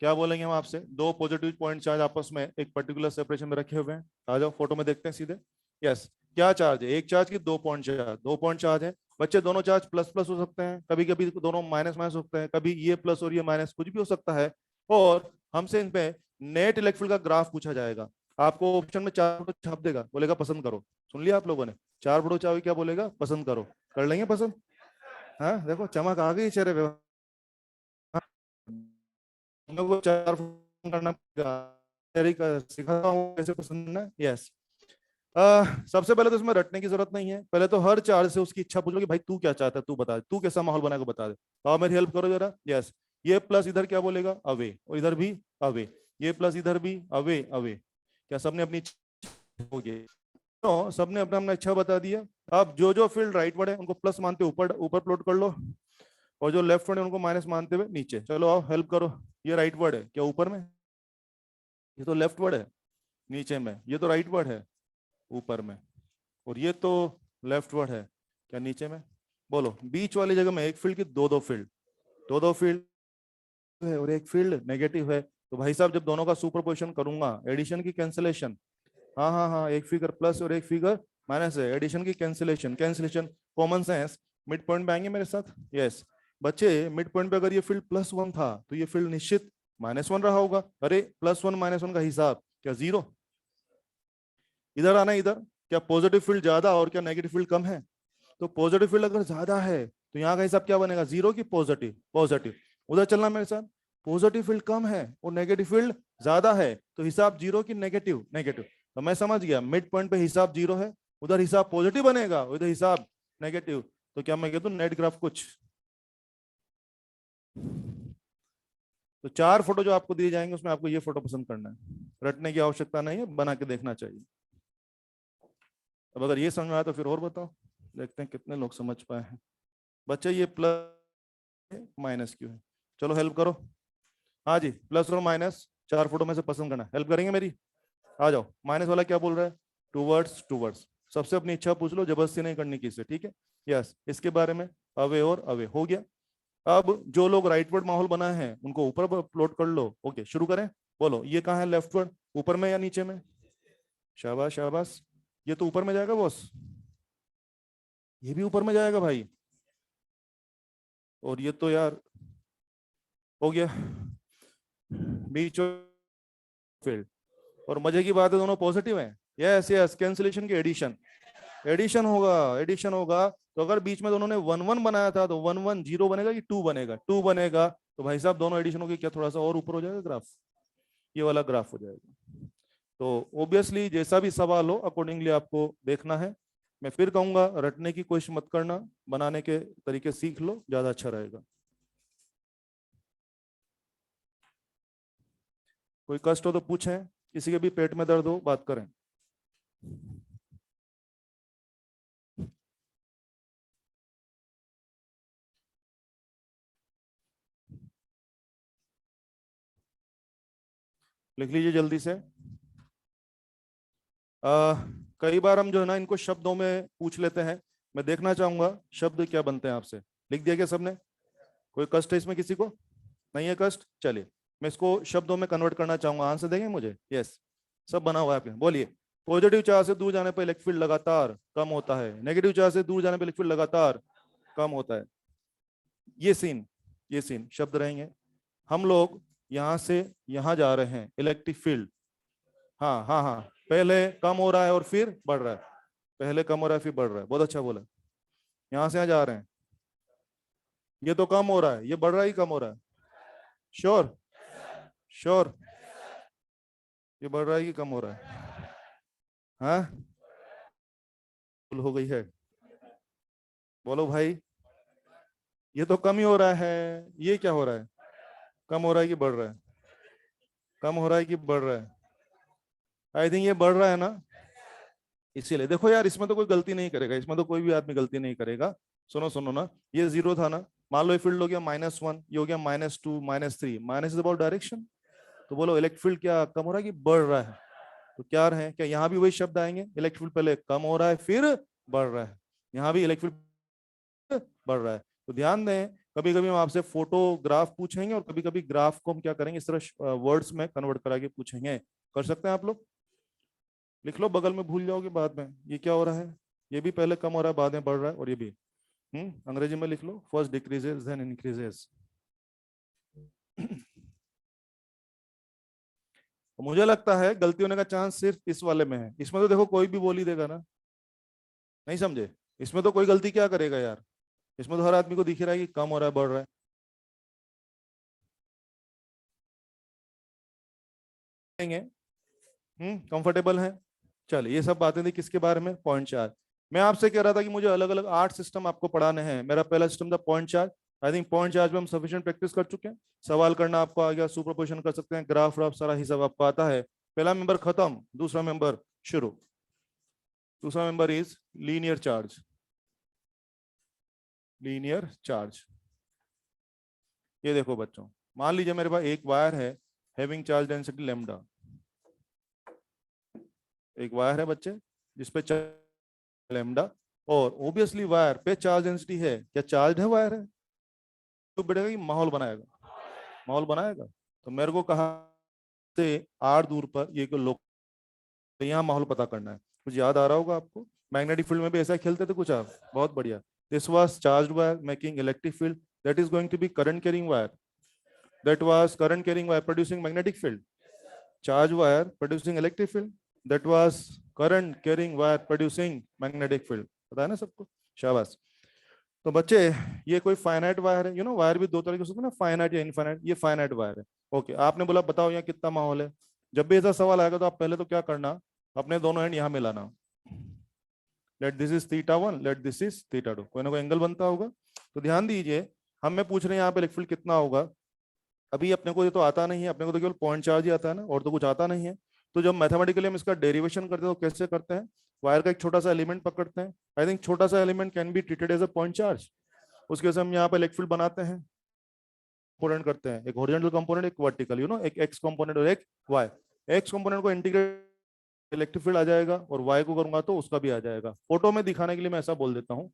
Speaker 1: क्या बोलेंगे हम आपसे, दो पॉजिटिव पॉइंट चार्ज आपस में एक पर्टिकुलर सेपरेशन में रखे हुए हैं। आ जाओ फोटो में देखते हैं सीधे। यस, क्या चार्ज है? एक चार्ज की दो पॉइंट चार्ज, दो पॉइंट चार्ज है बच्चे। दोनों चार्ज प्लस प्लस हो सकते हैं, कभी कभी दोनों माइनस माइनस हो सकते हैं, कभी ये प्लस और ये माइनस, कुछ भी हो सकता है। और हमसे इन पे नेट इलेक्ट्रिक फील्ड का ग्राफ पूछा जाएगा। आपको ऑप्शन में चार फोटो छाप देगा, बोलेगा पसंद करो। सुन लिया आप लोगों ने? चार फोटो चाहे क्या बोलेगा? पसंद करो। कर लेंगे पसंद? हाँ देखो, चमक आ गई चेहरे पे। हम लोग को चार फोन करना पड़ेगा। तैयारी का सिखाता हूँ कैसे पसंद है। यस। सबसे पहले तो इसमें रटने की जरूरत नहीं है। पहले तो हर चार से उसकी इच्छा पूछ लो कि भाई तू क्या चाहता है, तू बता, तू कैसा माहौल बना के बता दे। तो आप मेरी हेल्प करो जरा। यस, ये प्लस इधर क्या बोलेगा? अवे, और इधर भी अवे। ये प्लस इधर भी अवे अवे। क्या सबने अपनी इच्छा हो गई? तो सबने अपना अपना इच्छा बता दिया। अब जो जो फील्ड राइट वर्ड है उनको प्लस मानते ऊपर ऊपर प्लॉट कर लो, और जो लेफ्ट वर्ड है उनको माइनस मानते हुए नीचे। चलो आओ हेल्प करो। ये राइट वर्ड है क्या ऊपर में? ये तो लेफ्ट वर्ड है नीचे में। ये तो राइट वर्ड है ऊपर में, और ये तो लेफ्ट वर्ड है क्या नीचे में? बोलो, बीच वाली जगह में एक फील्ड की दो दो फील्ड, दो दो फील्ड है और एक फील्ड नेगेटिव है। तो भाई साहब जब दोनों का सुपरपोजिशन करूंगा, एडिशन की कैंसिलेशन। हाँ हाँ हाँ, एक फिगर प्लस और एक फिगर माइनस है, एडिशन की cancellation, cancellation common sense. Mid point पे आएंगे मेरे साथ। यस बच्चे, मिड पॉइंट पे अगर ये फील्ड +1 था तो ये फील्ड निश्चित -1 रहा होगा। अरे +1 -1 का हिसाब क्या 0? इधर आना, इधर। क्या पॉजिटिव फील्ड ज्यादा और क्या नेगेटिव फील्ड कम है? तो पॉजिटिव फील्ड अगर ज्यादा है तो यहाँ का हिसाब क्या बनेगा? 0 की पॉजिटिव? पॉजिटिव। उधर चलना मेरे साथ। पॉजिटिव फील्ड कम है और नेगेटिव फील्ड ज्यादा है, तो हिसाब 0 की नेगेटिव? नेगेटिव। तो मैं समझ गया, मिड पॉइंट पे हिसाब 0 है, उधर हिसाब पॉजिटिव बनेगा, उधर हिसाब नेगेटिव। तो क्या मैं कह दूं नेट ग्राफ कुछ? तो चार फोटो जो आपको दिए जाएंगे उसमें आपको ये फोटो पसंद करना है। रटने की आवश्यकता नहीं है, बना के देखना चाहिए। अब अगर ये समझ में आया तो फिर और बताओ, देखते हैं कितने लोग समझ पाए हैं। बच्चे ये प्लस माइनस क्यों है? चलो हेल्प करो। हाँ जी, प्लस और माइनस चार फोटो में से पसंद करना। हेल्प करेंगे मेरी? आ जाओ। माइनस वाला क्या बोल रहा है? Towards towards. सबसे अपनी इच्छा पूछ लो, जबरदस्ती नहीं करनी किसी से, ठीक है? यस, इसके बारे में अवे और अवे हो गया। अब जो लोग राइटवर्ड माहौल बनाए हैं उनको ऊपर प्लॉट कर लो। ओके, शुरू करें। बोलो, ये कहाँ है लेफ्टवर्ड? ऊपर में या नीचे में? शाबाश शाबाश। ये तो ऊपर में जाएगा बॉस, ये भी ऊपर में जाएगा भाई, और ये तो यार हो गया बीच फील्ड। और मजे की बात है दोनों पॉजिटिव हैं। यस यस, कैंसिलेशन की एडिशन, एडिशन होगा, एडिशन होगा। तो अगर बीच में दोनों ने 1 1 बनाया था तो 1 1 0 बनेगा कि 2 बनेगा? 2 बनेगा। तो भाई साहब दोनों एडिशन होगी, क्या थोड़ा सा और ऊपर हो जाएगा ग्राफ? ये वाला ग्राफ हो जाएगा। तो ऑब्वियसली जैसा भी सवाल हो अकॉर्डिंगली आपको देखना है। मैं फिर कहूंगा, रटने की कोशिश मत करना, बनाने के तरीके सीख लो, ज्यादा अच्छा रहेगा। कोई कष्ट हो तो पूछें, किसी के भी पेट में दर्द हो बात करें। लिख लीजिए जल्दी से। कई बार हम जो है ना इनको शब्दों में पूछ लेते हैं। मैं देखना चाहूंगा शब्द क्या बनते हैं आपसे। लिख दिया क्या सबने? कोई कष्ट है इसमें किसी को? नहीं है कष्ट? चलिए मैं इसको शब्दों में कन्वर्ट करना चाहूंगा। आंसर देंगे मुझे? यस, सब बना हुआ है आपके, बोलिए। पॉजिटिव चार्ज से दूर जाने पर इलेक्ट्रिक फील्ड लगातार कम होता है, नेगेटिव चार्ज से दूर जाने पर इलेक्ट्रिक फील्ड लगातार कम होता है। ये सीन शब्द रहेंगे। हम लोग यहां से यहां जा रहे हैं, इलेक्ट्रिक फील्ड, हाँ हाँ हाँ, पहले कम हो रहा है और फिर बढ़ रहा है, पहले कम हो रहा है फिर बढ़ रहा है, बहुत अच्छा बोला। यहां से यहां जा रहे हैं, ये तो कम हो रहा है, ये बढ़ रहा है, कम हो रहा है, श्योर श्योर, ये बढ़ रहा है कि कम हो रहा है? हाँ, भूल हो गई है, बोलो भाई। ये तो कम ही हो रहा है, ये क्या हो रहा है? कम हो रहा है कि बढ़ रहा है? कम हो रहा है कि बढ़ रहा है? आई थिंक ये बढ़ रहा है ना। इसीलिए देखो यार, इसमें तो कोई गलती नहीं करेगा, इसमें तो कोई भी आदमी गलती नहीं करेगा। सुनो सुनो ना, ये जीरो था ना, मान लो ये फील्ड हो गया -1, ये हो गया -2 -3, माइनस इज अबाउट डायरेक्शन। तो बोलो इलेक्ट्रिक फील्ड क्या कम हो रहा है कि बढ़ रहा है? तो क्या रहे, क्या यहाँ भी वही शब्द आएंगे, इलेक्ट्रिक फील्ड पहले कम हो रहा है फिर बढ़ रहा है, यहाँ भी इलेक्ट्रिक फील्ड बढ़ रहा है। तो ध्यान दें, कभी कभी हम आपसे फोटोग्राफ पूछेंगे और कभी कभी ग्राफ को हम क्या करेंगे, इस तरह वर्ड्स में कन्वर्ट करा के पूछेंगे। कर सकते हैं आप लोग? लिख लो, बगल में भूल जाओगे बाद में ये क्या हो रहा है। ये भी पहले कम हो रहा है बाद में बढ़ रहा है, और ये भी। अंग्रेजी में लिख लो, फर्स्ट डिक्रीजेस देन इंक्रीजेस। मुझे लगता है गलती होने का चांस सिर्फ इस वाले में है, इसमें तो देखो कोई भी बोल ही देगा ना, नहीं समझे? इसमें तो कोई गलती क्या करेगा यार, इसमें तो हर आदमी को दिख रहा है कि कम हो रहा है बढ़ रहा है। कंफर्टेबल है? चलिए, ये सब बातें थी किसके बारे में, पॉइंट चार्ज। मैं आपसे कह रहा था कि मुझे अलग अलग 8 सिस्टम आपको पढ़ाने हैं। मेरा पहला सिस्टम था point charge. I think point charge में हम सफिशिएंट प्रैक्टिस कर चुके हैं। सवाल करना आपको आ गया, सुपरपोजिशन कर सकते हैं, ग्राफ व्राफ सारा हिसाब आपको आता है। पहला मेंबर खत्म, दूसरा मेंबर शुरू। दूसरा member is linear charge. Linear charge, ये देखो बच्चों, मान लीजिए मेरे पास एक वायर है हैविंग चार्ज डेंसिटी लैम्डा। एक वायर है बच्चे जिसपे लैम्डा, और ओब्वियसली वायर पे चार्ज डेंसिटी है, क्या चार्ज है वायर है? तो बेटा कि माहौल बनाएगा, माहौल बनाएगा। तो मेरे को कहा से आर दूर पर ये को लोग, तो यहाँ माहौल पता करना है। कुछ याद आ रहा होगा आपको, मैग्नेटिक फील्ड में भी ऐसा खेलते थे कुछ आप, बहुत बढ़िया। This was charged wire making electric field, that is going to be current carrying wire, that was current carrying wire producing magnetic field. Charge wire producing electric field, that was current carrying wire producing magnetic field. पता है ना सबको? शाबाश। तो बच्चे, ये कोई finite wire है, वायर भी दो तरह के हो सकते हैं ना, फाइनाइट या इनफाइनाइट, ये फाइनाइट वायर है। ओके, आपने बोला बताओ यहाँ कितना माहौल है। जब भी ऐसा सवाल आएगा तो आप पहले तो क्या करना, अपने दोनों एंड यहाँ मिलाना। Let this is θ1, let this is θ2, कोई ना कोई एंगल बनता होगा। तो ध्यान दीजिए, हमें पूछ रहे हैं यहाँ पे इलेक्ट्रिक फील्ड कितना होगा। अभी अपने को ये तो आता नहीं है, अपने को तो केवल पॉइंट चार्ज ही आता है ना, और तो कुछ आता नहीं है। तो जब मैथमेटिकली हम इसका डेरिवेशन करते हैं तो कैसे करते हैं, वायर का एक छोटा सा एलिमेंट पकड़ते हैं। आई थिंक छोटा सा element can be treated as a point charge. उसके से हम यहाँ पे इलेक्ट्रिक फील्ड बनाते हैं, कंपोनेंट करते हैं, एक हॉरिजॉन्टल कंपोनेंट, एक वर्टिकल, एक एक्स कंपोनेंट और एक वाई। एक्स कंपोनेंट को इंटीग्रेट इलेक्ट्रिक फील्ड आ जाएगा, और वाई को करूंगा तो उसका भी आ जाएगा। फोटो में दिखाने के लिए मैं ऐसा बोल देता हूँ,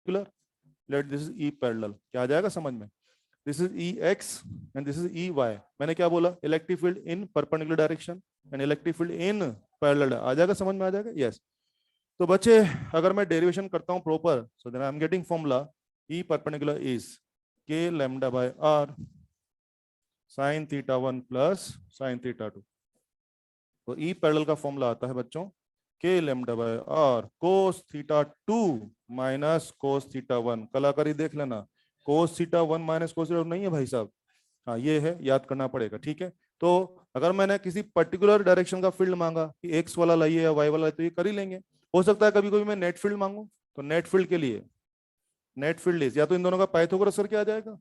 Speaker 1: let this is E parallel, क्या आ जाएगा समझ में? This is E X and this is E Y. मैंने क्या बोला, electric field in perpendicular direction and electric field in parallel, आ जाएगा समझ में, आ जाएगा, यस। तो बच्चे, अगर मैं डेरिवेशन करता हूं proper, so then I am getting formula E perpendicular is K lambda by R sine θ1 plus sine θ2। तो ई पैरेलल का फॉर्मूला आता है बच्चों, K lambda by R cos θ2 minus cos θ1। कलाकारी देख लेना, कोस θ1 माइनस कोस θ2 नहीं है भाई साहब, हाँ ये है, याद करना पड़ेगा, ठीक है। तो अगर मैंने किसी पर्टिकुलर डायरेक्शन का फील्ड मांगा कि एक्स वाला लाइए या वाई वाला लाइए, तो ये कर ही लेंगे। हो सकता है कभी कभी मैं नेट फील्ड मांगू, तो नेट फील्ड के लिए नेट फील्ड इज या तो इन दोनों का पाइथागोरस करके आ जाएगा।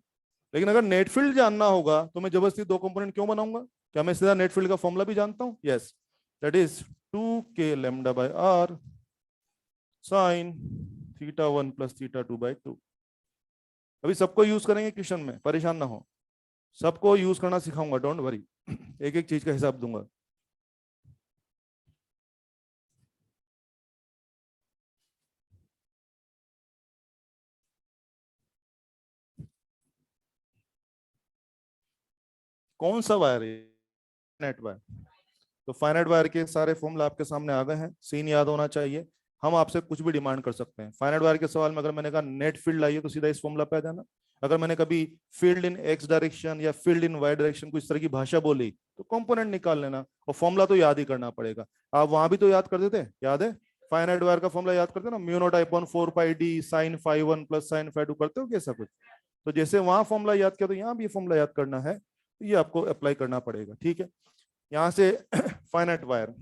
Speaker 1: लेकिन अगर नेट फील्ड जानना होगा तो मैं जबरदस्ती दो कंपोनेंट क्यों बनाऊंगा, क्या मैं सीधा नेट फील्ड का फॉर्मूला भी जानता हूं? Yes, that is 2k lambda by R sine θ1 plus θ2/2। अभी सबको यूज करेंगे क्वेश्चन में, परेशान ना हो, सबको यूज करना सिखाऊंगा, डोंट वरी। एक एक चीज का हिसाब दूंगा। कौन सा वायर है? Net wire. तो फाइनाइट वायर के सारे फॉर्मूला आपके सामने आ गए हैं, सीन याद होना चाहिए। हम आपसे कुछ भी डिमांड कर सकते हैं। फाइनाइट वायर के सवाल में अगर मैंने कहा नेट फील्ड लाइए तो सीधा इस फॉर्मूला पे आ जाना। अगर मैंने कभी फील्ड इन एक्स डायरेक्शन या फील्ड इन वाई डायरेक्शन कुछ तरह की भाषा बोली तो कंपोनेंट निकाल लेना, और फॉर्मूला तो याद ही करना पड़ेगा। आप वहां भी तो याद करते थे, याद है? फाइनाइट वायर का फॉर्मूला याद करते ना, mu not upon 4 pi D sine phi 1 plus sine phi 2, करते हो कैसा कुछ? तो जैसे वहां फॉर्मूला याद किया तो यहाँ भी फॉर्मूला याद करना है, तो ये आपको अप्लाई करना पड़ेगा, ठीक है? यहाँ से फाइनाइट वायर,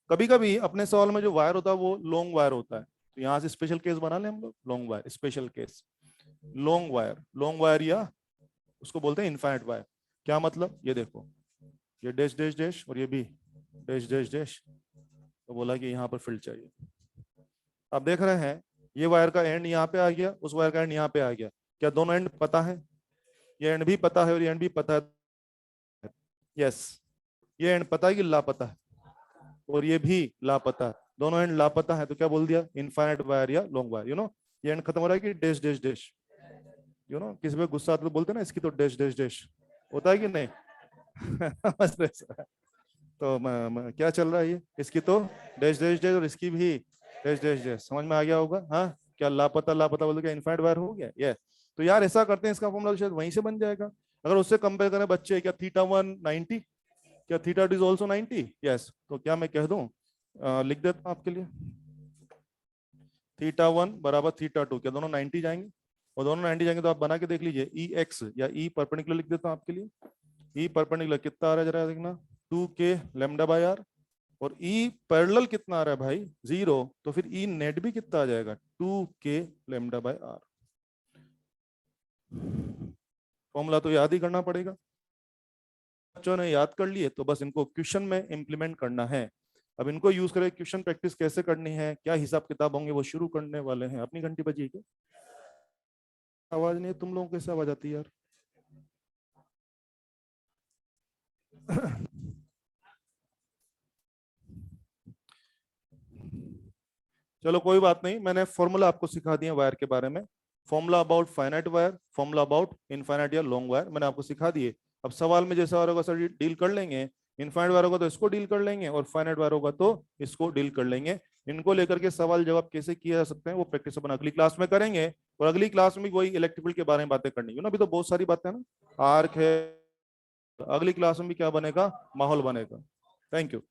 Speaker 1: कभी कभी अपने सवाल में जो वायर होता है वो लॉन्ग वायर होता है, तो यहाँ से स्पेशल केस बना ले हम लोग, long wire special case. Long wire या उसको बोलते हैं इनफाइनाइट वायर। क्या मतलब? ये देखो, ये डैश डैश डैश और ये भी डैश डैश डैश, तो बोला कि यहाँ पर फील्ड चाहिए। आप देख रहे हैं ये वायर का एंड यहाँ पे आ गया, उस वायर का एंड यहाँ पे आ गया। क्या दोनों एंड पता है? ये एंड भी पता है और ये एंड भी पता है। यस, ये एंड पता है कि लापता है, और ये भी लापता है, दोनों एंड लापता है। तो क्या बोल दिया? इनफाइनाइट वायर या लॉन्ग वायर। ये एंड खत्म हो रहा है कि डैश डैश डैश। किसी पे गुस्सा आता तो बोलते ना इसकी तो डैश डैश डैश, होता है कि नहीं? तो क्या चल रहा है ये? इसकी तो डैश डैश डैश और इसकी भी डैश डैश डैश। समझ में आ गया होगा? हाँ, क्या लापता लापता बोल क्या इनफाइनाइट वायर हो गया ये? तो यार ऐसा करते हैं, इसका फॉर्मूला शायद वहीं से बन जाएगा। अगर उससे कंपेयर करें बच्चे, क्या थीटा 1 90, क्या थीटा 2 इज ऑल्सो 90? यस। तो क्या मैं कह दूं, लिख देता हूं आपके लिए, थीटा 1 बराबर थीटा 2, क्या दोनों 90 जाएंगे? और दोनों 90 जाएंगे तो आप बना के देख लीजिए, ई एक्स या ई परपेंडिकुलर लिख देता हूं आपके लिए। ई परपेंडिकुलर कितना आ रहा है जरा देखना, 2k लैम्डा बाय आर। और ई पैरेलल कितना आ रहा है भाई? 0। तो फिर ई नेट भी कितना आ जाएगा? 2k lambda by are. Formula तो याद ही करना पड़ेगा। बच्चों ने याद कर लिए तो बस इनको क्वेश्चन में इंप्लीमेंट करना है। अब इनको यूज करके क्वेश्चन प्रैक्टिस कैसे करनी है, क्या हिसाब किताब होंगे, वो शुरू करने वाले हैं। अपनी घंटी बजी क्या? आवाज नहीं है तुम लोगों को, कैसे आवाज आती है यार? चलो कोई बात नहीं, मैंने फॉर्मूला आपको सिखा दिया वायर के बारे में। Formula about finite wire, formula about infinite या लॉन्ग वायर मैंने आपको सिखा दिए। अब सवाल में जैसा होगा सर डील कर लेंगे। इनफाइनाइट वायर होगा तो इसको डील कर लेंगे, और फाइनाइट वायर होगा तो इसको डील कर लेंगे। इनको लेकर के सवाल जवाब कैसे किया जा सकते हैं वो प्रैक्टिस अपन अगली क्लास में करेंगे। और अगली क्लास में वही इलेक्ट्रिकल के बारे में बातें करनी है ना, अभी तो बहुत सारी बातें हैं ना, आर्क है। अगली क्लास में भी क्या बनेगा? माहौल बनेगा। Thank you.